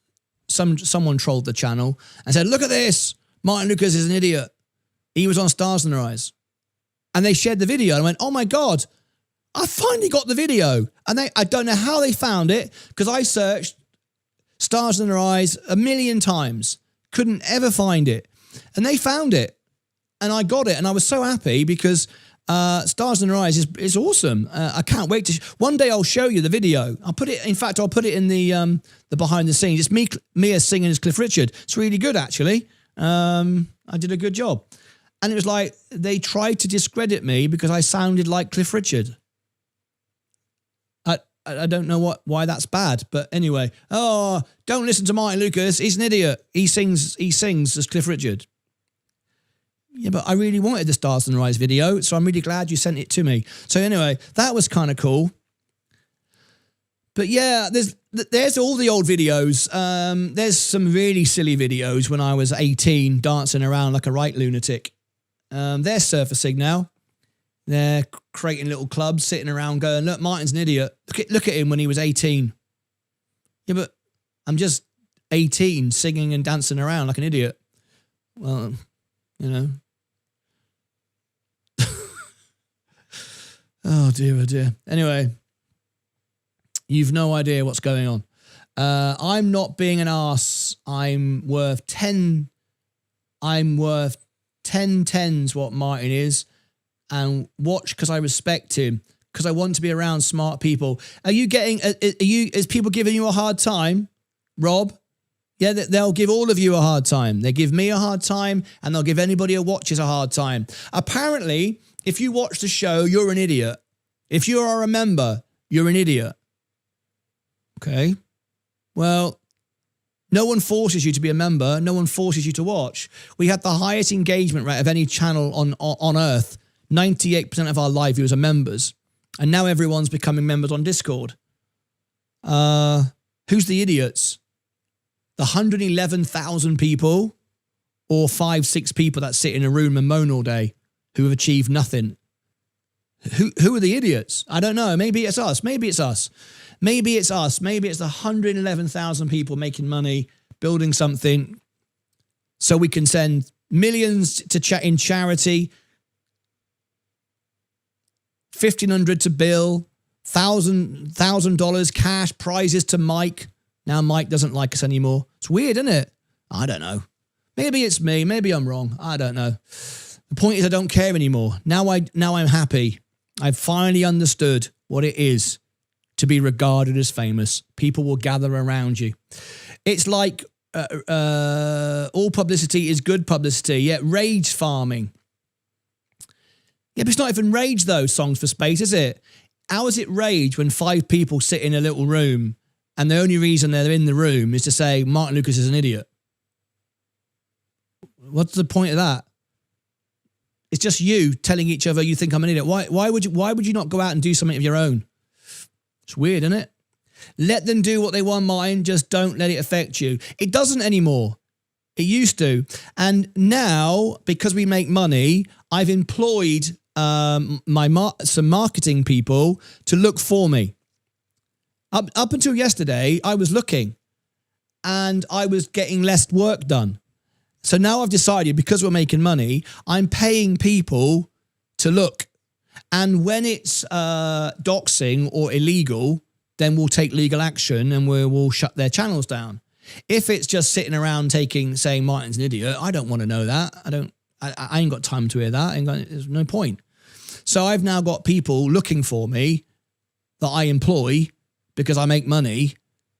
someone trolled the channel and said, look at this, Martyn Lucas is an idiot. He was on Stars in Their Eyes. And they shared the video, and I went, oh my God, I finally got the video. And I don't know how they found it, because I searched Stars in Their Eyes a million times, couldn't ever find it. And they found it, and I got it, and I was so happy because Stars in Their Eyes is awesome. I can't wait to. One day I'll show you the video. I'll put it in the behind the scenes. It's Mia singing as Cliff Richard. It's really good, actually. I did a good job. And it was like they tried to discredit me because I sounded like Cliff Richard. I don't know why that's bad, but anyway. Oh, don't listen to Martyn Lucas. He's an idiot. He sings as Cliff Richard. Yeah, but I really wanted the Stars in Their Eyes video, so I'm really glad you sent it to me. So anyway, that was kind of cool. But yeah, there's all the old videos. There's some really silly videos when I was 18, dancing around like a right lunatic. They're surfacing now. They're creating little clubs, sitting around going, look, Martyn's an idiot. Look at him when he was 18. Yeah, but I'm just 18, singing and dancing around like an idiot. Well, Oh dear. Anyway, you've no idea what's going on. I'm not being an arse. I'm worth 10 tens what Martyn is. And watch, because I respect him, because I want to be around smart people. Is people giving you a hard time, Rob? Yeah, they'll give all of you a hard time. They give me a hard time, and they'll give anybody who watches a hard time. Apparently, if you watch the show, you're an idiot. If you are a member, you're an idiot. Okay? Well, no one forces you to be a member. No one forces you to watch. We had the highest engagement rate of any channel on Earth. 98% of our live viewers are members. And now everyone's becoming members on Discord. Who's the idiots? The 111,000 people or 5-6 people that sit in a room and moan all day who have achieved nothing? Who are the idiots? I don't know. Maybe it's us. Maybe it's us. Maybe it's us. Maybe it's the 111,000 people making money, building something so we can send millions to in charity, $1,500 to Bill, $1,000 cash, prizes to Mike. Now Mike doesn't like us anymore. It's weird, isn't it? I don't know. Maybe it's me. Maybe I'm wrong. I don't know. The point is I don't care anymore. Now I'm happy. I've finally understood what it is to be regarded as famous. People will gather around you. It's like all publicity is good publicity. Yeah, rage farming. Yeah, but it's not even rage though, Songs for Space, is it? How is it rage when 5 people sit in a little room and the only reason they're in the room is to say Martyn Lucas is an idiot? What's the point of that? It's just you telling each other you think I'm an idiot. Why would you not go out and do something of your own? It's weird, isn't it? Let them do what they want, Martyn. Just don't let it affect you. It doesn't anymore. It used to. And now, because we make money, I've employed some marketing people to look for me. Up until yesterday, I was looking and I was getting less work done. So now I've decided, because we're making money, I'm paying people to look. And when it's doxing or illegal, then we'll take legal action and we'll shut their channels down. If it's just sitting around saying Martyn's an idiot, I don't want to know that. I ain't got time to hear that. There's no point. So I've now got people looking for me that I employ because I make money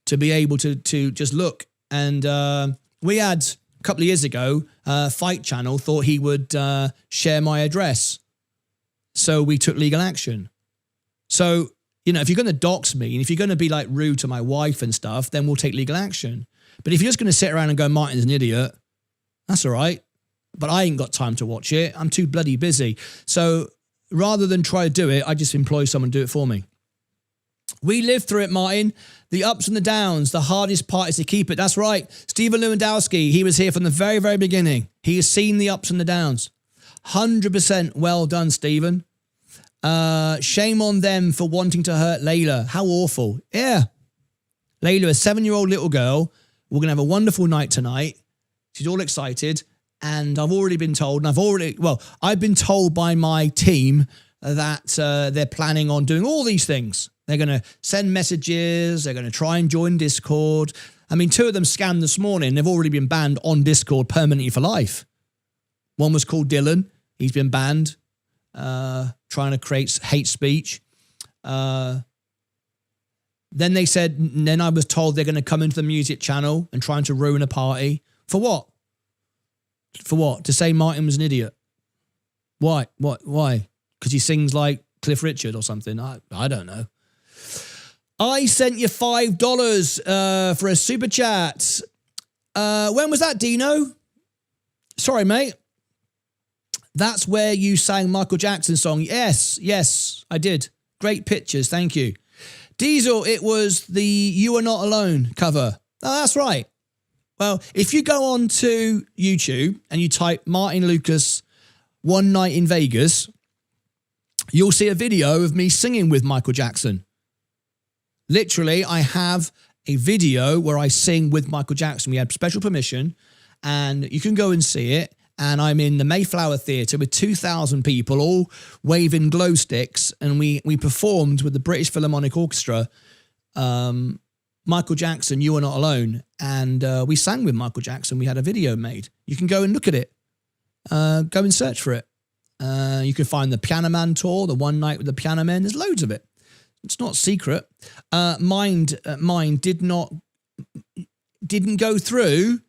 to be able to just look. And we had a couple of years ago, Fight Channel thought he would share my address. So we took legal action. So, you know, if you're going to dox me and if you're going to be like rude to my wife and stuff, then we'll take legal action. But if you're just going to sit around and go, Martyn's an idiot, that's all right. But I ain't got time to watch it. I'm too bloody busy. So rather than try to do it, I just employ someone to do it for me. We lived through it, Martyn. The ups and the downs. The hardest part is to keep it. That's right. Stephen Lewandowski, he was here from the very, very beginning. He has seen the ups and the downs. 100% well done, Stephen. Shame on them for wanting to hurt Layla. How awful. Yeah. Layla, a 7-year-old little girl. We're going to have a wonderful night tonight. She's all excited. And I've already been told, I've been told by my team that they're planning on doing all these things. They're going to send messages. They're going to try and join Discord. I mean, 2 of them scammed this morning. They've already been banned on Discord permanently for life. One was called Dylan. He's been banned, trying to create hate speech. Then I was told they're going to come into the music channel and trying to ruin a party. For what? For what? To say Martyn was an idiot. Why? Why? Because he sings like Cliff Richard or something. I don't know. I sent you $5 for a super chat. When was that, Dino? Sorry, mate. That's where you sang Michael Jackson's song. Yes, I did. Great pictures, thank you. Diesel, it was the You Are Not Alone cover. Oh, that's right. Well, if you go on to YouTube and you type Martyn Lucas One Night in Vegas, you'll see a video of me singing with Michael Jackson. Literally, I have a video where I sing with Michael Jackson. We had special permission and you can go and see it. And I'm in the Mayflower Theatre with 2,000 people all waving glow sticks. And we performed with the British Philharmonic Orchestra, Michael Jackson, You Are Not Alone. And we sang with Michael Jackson. We had a video made. You can go and look at it. Go and search for it. You can find the Piano Man tour, the One Night with the Piano Men. There's loads of it. It's not secret. Mind did not... didn't go through,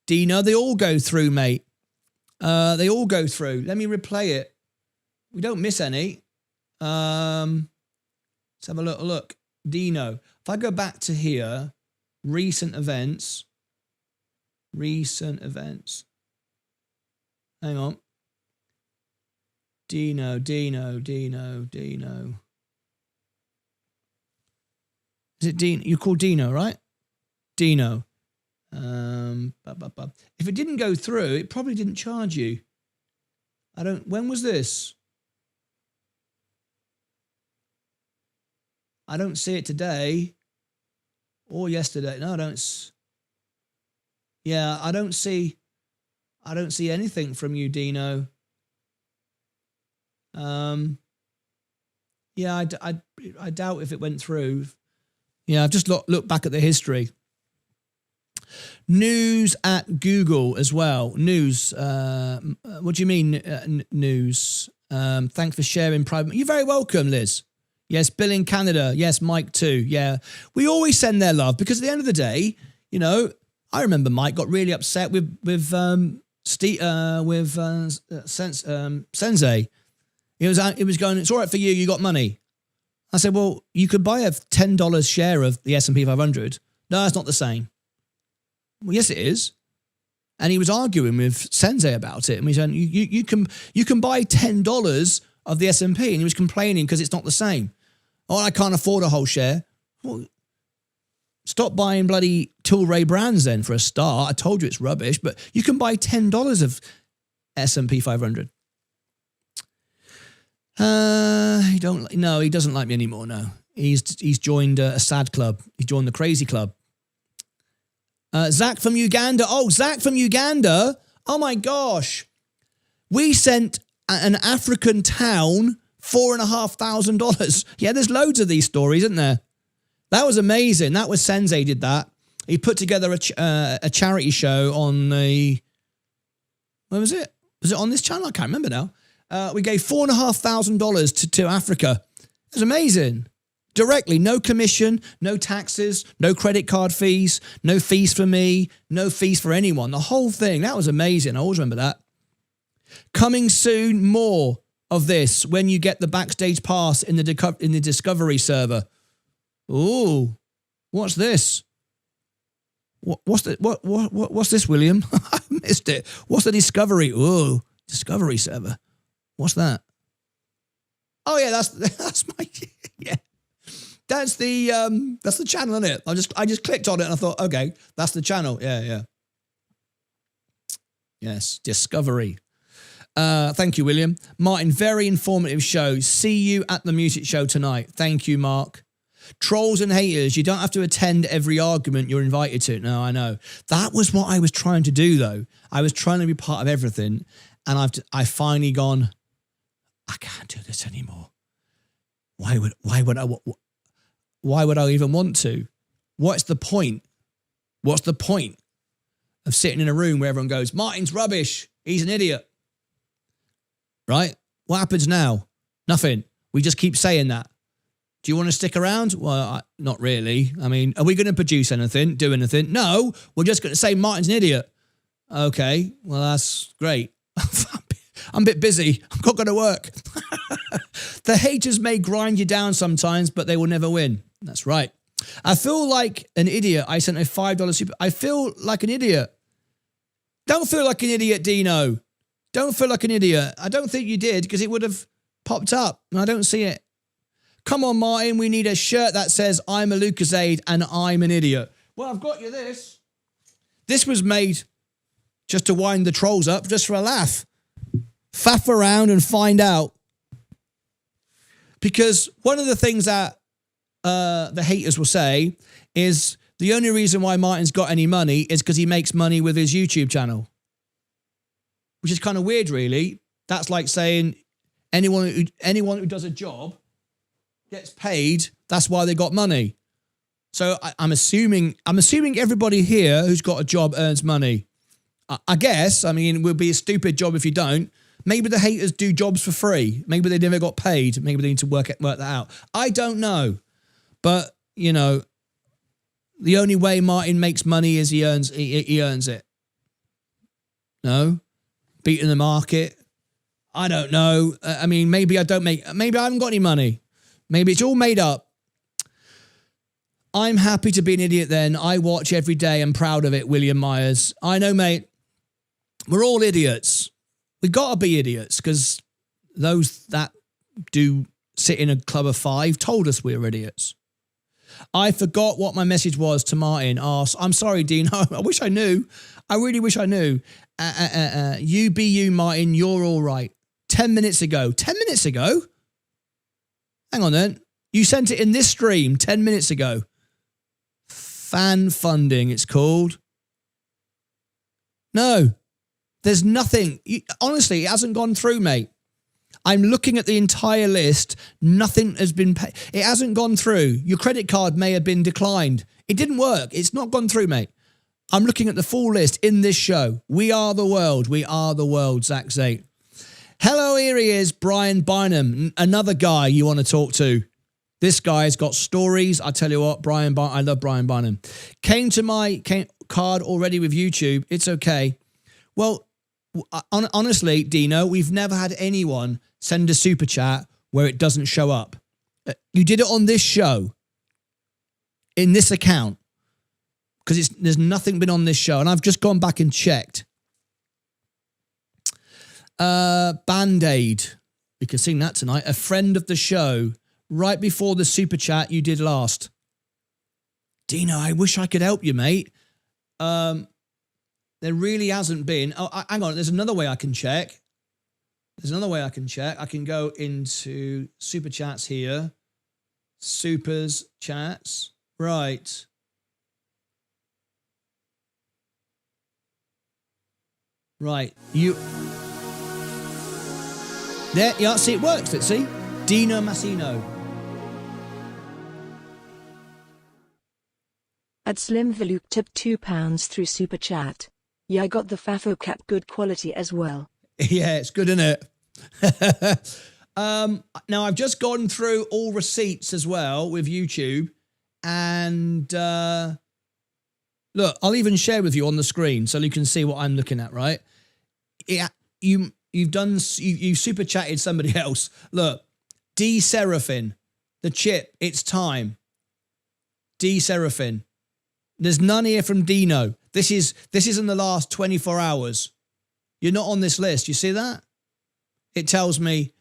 Dino, they all go through, mate. They all go through. Let me replay it. We don't miss any. Let's have a little look. Dino. If I go back to here, recent events. Recent events. Hang on. Dino. Is it Dino? You call Dino, right? Dino. If it didn't go through, it probably didn't charge you. When was this? I don't see it today or yesterday. No, I don't. Yeah, I don't see anything from you, Dino. Yeah, I doubt if it went through. Yeah, I've just looked back at the history. News at Google as well. News. What do you mean, news? Thanks for sharing private. You're very welcome, Liz. Yes, Bill in Canada. Yes, Mike too. Yeah, we always send their love because at the end of the day, you know, I remember Mike got really upset with Sensei. It was going, it's all right for you. You got money. I said, well, you could buy a $10 share of the S&P 500. No, it's not the same. Well, yes, it is. And he was arguing with Sensei about it. And we said, you can buy $10 of the S&P. And he was complaining because it's not the same. Oh, I can't afford a whole share. Well, stop buying bloody Tilray brands then for a start. I told you it's rubbish, but you can buy $10 of S&P 500. He doesn't like me anymore. No, he's joined a sad club. He joined the crazy club. Zach from Uganda. Oh, Zach from Uganda. Oh my gosh. We sent an African town $4,500. Yeah, there's loads of these stories, isn't there? That was amazing. That was Sensei did that. He put together a charity show on the... Where was it? Was it on this channel? I can't remember now. We gave $4,500 to Africa. It was amazing. Directly, no commission, no taxes, no credit card fees, no fees for me, no fees for anyone. The whole thing, that was amazing. I always remember that. Coming soon, more of this when you get the backstage pass in the Discovery server. Ooh, what's this? What's this, William? I missed it. What's the Discovery? Ooh, Discovery server. What's that? Oh yeah, that's my yeah. That's the channel, isn't it? I just clicked on it and I thought, okay, that's the channel. Yeah. Yes, Discovery. Thank you, William. Martyn, very informative show. See you at the music show tonight. Thank you, Mark. Trolls and haters, you don't have to attend every argument you're invited to. No, I know. That was what I was trying to do, though. I was trying to be part of everything, and I've finally gone, I can't do this anymore. Why would I even want to? What's the point? What's the point of sitting in a room where everyone goes, Martyn's rubbish. He's an idiot. Right? What happens now? Nothing. We just keep saying that. Do you want to stick around? Well, not really. I mean, are we going to produce anything, do anything? No, we're just going to say Martyn's an idiot. Okay, well, that's great. I'm a bit busy. I'm not going to work. The haters may grind you down sometimes, but they will never win. That's right. I feel like an idiot. I sent a $5 super. I feel like an idiot. Don't feel like an idiot, Dino. Don't feel like an idiot. I don't think you did because it would have popped up and I don't see it. Come on, Martyn. We need a shirt that says I'm a Lucasade and I'm an idiot. Well, I've got you this. This was made just to wind the trolls up, just for a laugh. Faff around and find out. Because one of the things that the haters will say is the only reason why Martyn's got any money is because he makes money with his YouTube channel. Which is kind of weird, really. That's like saying anyone who does a job gets paid, that's why they got money. So I'm assuming everybody here who's got a job earns money. I guess, I mean, it would be a stupid job if you don't. Maybe the haters do jobs for free. Maybe they never got paid. Maybe they need to work that out. I don't know. But, you know, The only way Martyn makes money is he earns it. No? Beating the market. I don't know. I mean, maybe I haven't got any money. Maybe it's all made up. I'm happy to be an idiot then. I watch every day. I'm proud of it, William Myers. I know, mate. We're all idiots. We got to be idiots because those that do sit in a club of 5 told us we're idiots. I forgot what my message was to Martyn. I'm sorry, Dean. I wish I knew. I really wish I knew. You be you, Martyn. You're all right. 10 minutes ago. 10 minutes ago? Hang on then. You sent it in this stream 10 minutes ago. Fan funding, it's called. No. There's nothing. Honestly, it hasn't gone through, mate. I'm looking at the entire list. Nothing has been paid. It hasn't gone through. Your credit card may have been declined. It didn't work. It's not gone through, mate. I'm looking at the full list in this show. We are the world. We are the world, Zach Zate. Hello, here he is, Brian Bynum. Another guy you want to talk to. This guy's got stories. I tell you what, I love Brian Bynum. Came to my card already with YouTube. It's okay. Well, honestly, Dino, we've never had anyone send a super chat where it doesn't show up. You did it on this show, in this account, because there's nothing been on this show, and I've just gone back and checked. Band-Aid, we can sing that tonight. A friend of the show, right before the super chat you did last. Dino, I wish I could help you, mate. There really hasn't been. Oh, hang on. There's another way I can check. I can go into super chats here. Supers chats. Right. Right. There. Yeah. See, it works. Let's see. Dino Massino. At Slim Veloop tipped £2 through super chat. Yeah, I got the Fafo cap, good quality as well. Yeah, it's good, isn't it? Now, I've just gone through all receipts as well with YouTube. And look, I'll even share with you on the screen so you can see what I'm looking at, right? You've super chatted somebody else. Look, D Seraphin, the chip, it's time. D Seraphin. There's none here from Dino. This is in the last 24 hours. You're not on this list. You see that? It tells me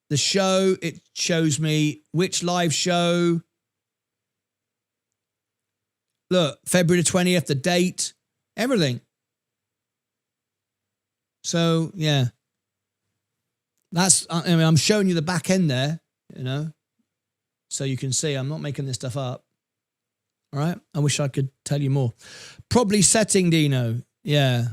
the show. It shows me which live show. Look, February the 20th, the date, everything. So, yeah. I'm showing you the back end there, so you can see I'm not making this stuff up. All right. I wish I could tell you more. Probably setting, Dino. Yeah.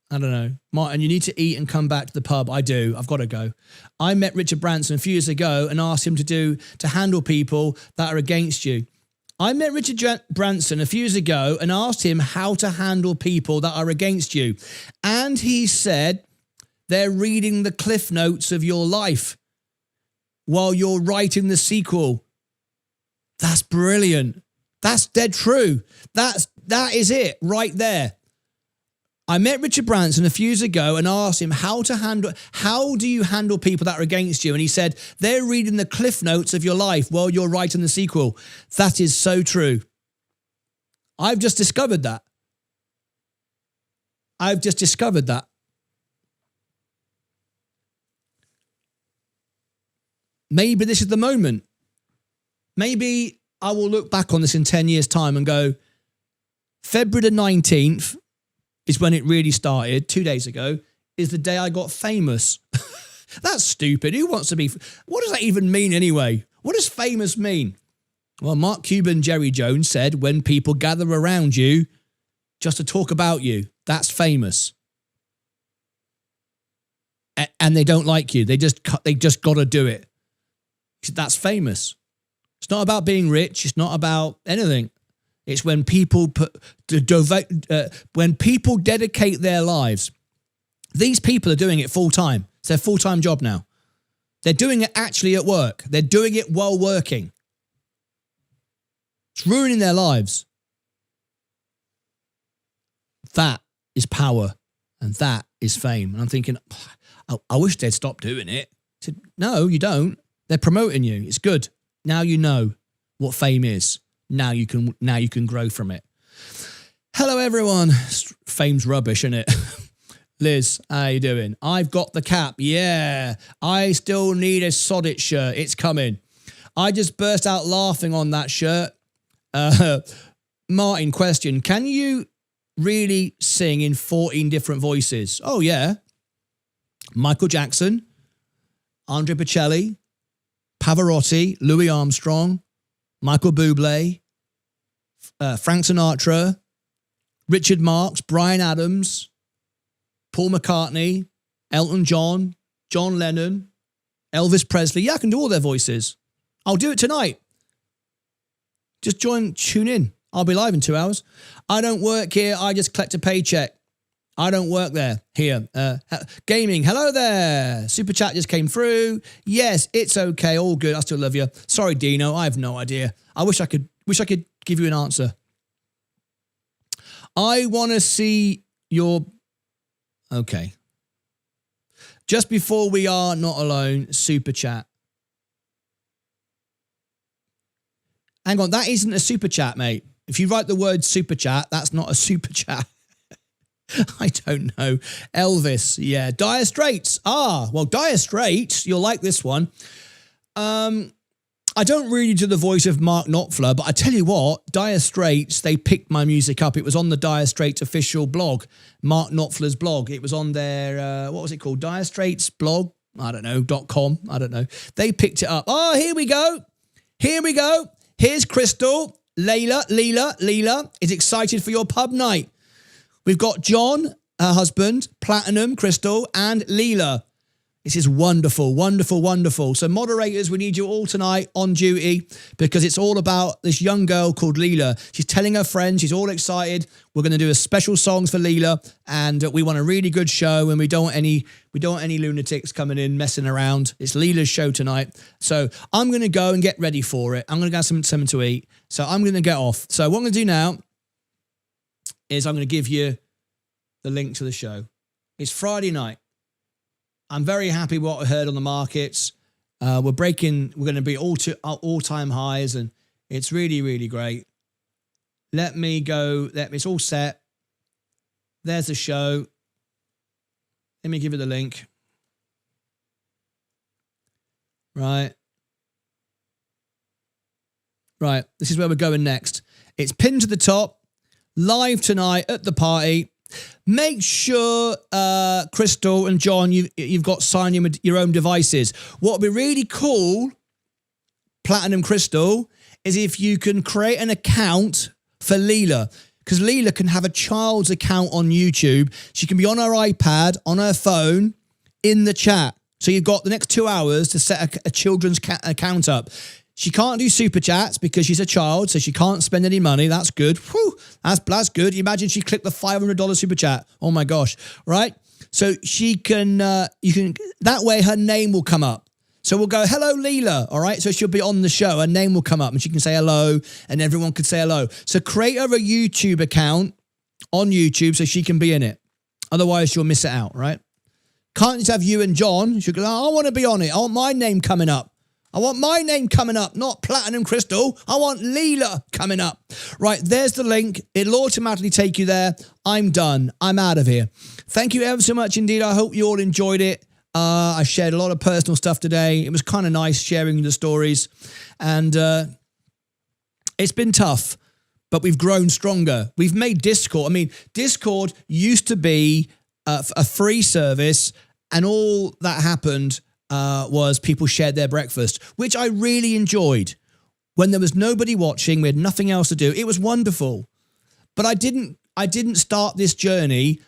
I don't know. Martyn, you need to eat and come back to the pub. I do. I've got to go. I met Richard Branson a few years ago and asked him to handle people that are against you. I met Richard Branson a few years ago and asked him how to handle people that are against you. And he said they're reading the cliff notes of your life while you're writing the sequel. That's brilliant. That's dead true. That is it right there. I met Richard Branson a few years ago and asked him how do you handle people that are against you? And he said, they're reading the cliff notes of your life while you're writing the sequel. That is so true. I've just discovered that. Maybe this is the moment. Maybe I will look back on this in 10 years' time and go, February the 19th is when it really started, 2 days ago, is the day I got famous. That's stupid. Who wants to be... What does that even mean anyway? What does famous mean? Well, Mark Cuban, Jerry Jones said, when people gather around you just to talk about you, that's famous. And they don't like you. They just got to do it. That's famous. It's not about being rich. It's not about anything. It's when people dedicate their lives. These people are doing it full time. It's their full-time job now. They're doing it actually at work. They're doing it while working. It's ruining their lives. That is power, and that is fame. And I'm thinking, I wish they'd stop doing it. I said, no, you don't. They're promoting you. It's good. Now you know what fame is. Now you can grow from it. Hello, everyone. Fame's rubbish, isn't it? Liz, how you doing? I've got the cap. Yeah. I still need a Sodit shirt. It's coming. I just burst out laughing on that shirt. Martyn, question. Can you really sing in 14 different voices? Oh, yeah. Michael Jackson, Andre Bocelli, Pavarotti, Louis Armstrong, Michael Bublé, Frank Sinatra, Richard Marx, Bryan Adams, Paul McCartney, Elton John, John Lennon, Elvis Presley. Yeah, I can do all their voices. I'll do it tonight. Just tune in. I'll be live in 2 hours. I don't work here. I just collect a paycheck. I don't work there. Here. Gaming. Hello there. Super chat just came through. Yes, it's okay. All good. I still love you. Sorry, Dino. I have no idea. I wish I could give you an answer. I want to see your... Okay. Just before we are not alone, super chat. Hang on, that isn't a super chat, mate. If you write the word super chat, that's not a super chat. I don't know. Elvis, yeah. Dire Straits. Well, Dire Straits, you'll like this one. I don't really do the voice of Mark Knopfler, but I tell you what, Dire Straits, they picked my music up. It was on the Dire Straits official blog, Mark Knopfler's blog. It was on their, what was it called? Dire Straits blog? I don't know, .com. I don't know. They picked it up. Oh, here we go. Here we go. Here's Crystal. Leela is excited for your pub night. We've got John, her husband, Platinum, Crystal, and Leela. This is wonderful, wonderful, wonderful. So moderators, we need you all tonight on duty because it's all about this young girl called Leela. She's telling her friends, she's all excited. We're going to do a special songs for Leela, and we want a really good show, and we don't want any lunatics coming in messing around. It's Leela's show tonight. So I'm going to go and get ready for it. I'm going to get something to eat. So I'm going to get off. So what I'm going to do now is I'm going to give you the link to the show. It's Friday night. I'm very happy with what I heard on the markets. We're going to be all-time highs, and it's really, really great. Let me go. It's all set. There's the show. Let me give you the link. Right. This is where we're going next. It's pinned to the top. Live tonight at the party. Make sure, Crystal and John, you've got sign your own devices. What would be really cool, Platinum Crystal, is if you can create an account for Leela. Because Leela can have a child's account on YouTube. She can be on her iPad, on her phone, in the chat. So you've got the next 2 hours to set a children's account up. She can't do super chats because she's a child, so she can't spend any money. That's good. Whew, that's good. Imagine she clicked the $500 super chat. Oh my gosh, right? So she can, that way her name will come up. So we'll go, hello, Leela, all right? So she'll be on the show. Her name will come up and she can say hello and everyone can say hello. So create her a YouTube account on YouTube so she can be in it. Otherwise, she'll miss it out, right? Can't just have you and John. She'll go, I want to be on it. I want my name coming up. I want my name coming up, not Platinum Crystal. I want Leela coming up. Right, there's the link. It'll automatically take you there. I'm done. I'm out of here. Thank you ever so much indeed. I hope you all enjoyed it. I shared a lot of personal stuff today. It was kind of nice sharing the stories. And it's been tough, but we've grown stronger. We've made Discord. I mean, Discord used to be a free service, and all that happened was people shared their breakfast, which I really enjoyed. When there was nobody watching, we had nothing else to do. It was wonderful. But I didn't start this journey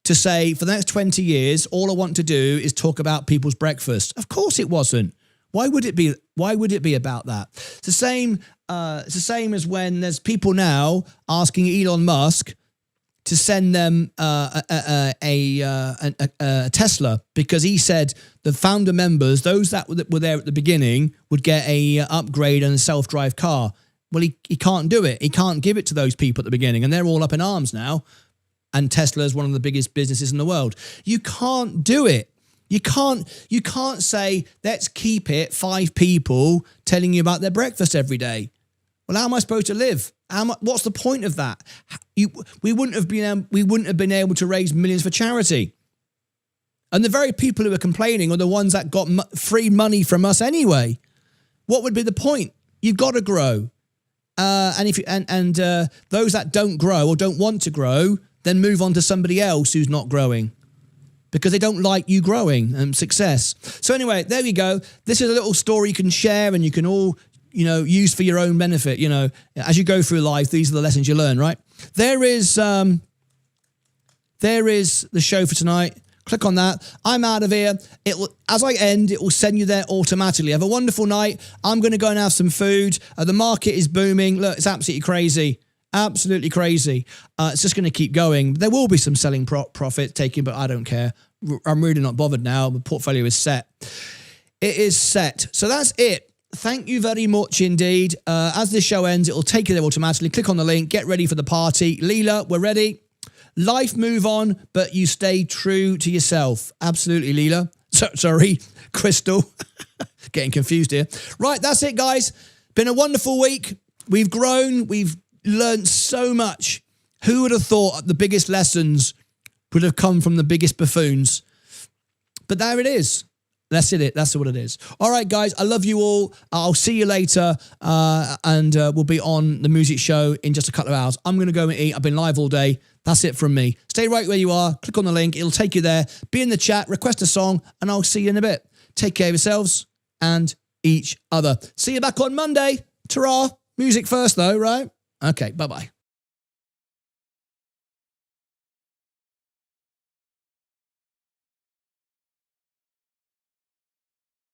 to say for the next 20 years, all I want to do is talk about people's breakfast. Of course it wasn't. Why would it be about that? It's the same as when there's people now asking Elon Musk to send them a Tesla because he said the founder members, those that were there at the beginning, would get a upgrade and a self-drive car. Well, he can't do it. He can't give it to those people at the beginning, and they're all up in arms now and Tesla is one of the biggest businesses in the world. You can't do it. You can't say, let's keep it 5 people telling you about their breakfast every day. Well, how am I supposed to live? What's the point of that? We wouldn't have been able to raise millions for charity. And the very people who are complaining are the ones that got free money from us anyway. What would be the point? You've got to grow. And those that don't grow or don't want to grow, then move on to somebody else who's not growing, because they don't like you growing and success. So anyway, there we go. This is a little story you can share and you can all, use for your own benefit. As you go through life, these are the lessons you learn, right? There is the show for tonight. Click on that. I'm out of here. As I end, it will send you there automatically. Have a wonderful night. I'm going to go and have some food. The market is booming. Look, it's absolutely crazy. Absolutely crazy. It's just going to keep going. There will be some selling profit taking, but I don't care. I'm really not bothered now. The portfolio is set. It is set. So that's it. Thank you very much indeed. As this show ends, it will take you there automatically. Click on the link. Get ready for the party. Leela, we're ready. Life move on, but you stay true to yourself. Absolutely, Leela. Sorry, Crystal. Getting confused here. Right, that's it, guys. Been a wonderful week. We've grown. We've learned so much. Who would have thought the biggest lessons would have come from the biggest buffoons? But there it is. That's it. That's what it is. All right, guys. I love you all. I'll see you later. And we'll be on the music show in just a couple of hours. I'm going to go and eat. I've been live all day. That's it from me. Stay right where you are. Click on the link. It'll take you there. Be in the chat. Request a song. And I'll see you in a bit. Take care of yourselves and each other. See you back on Monday. Ta-ra. Music first, though, right? Okay. Bye-bye.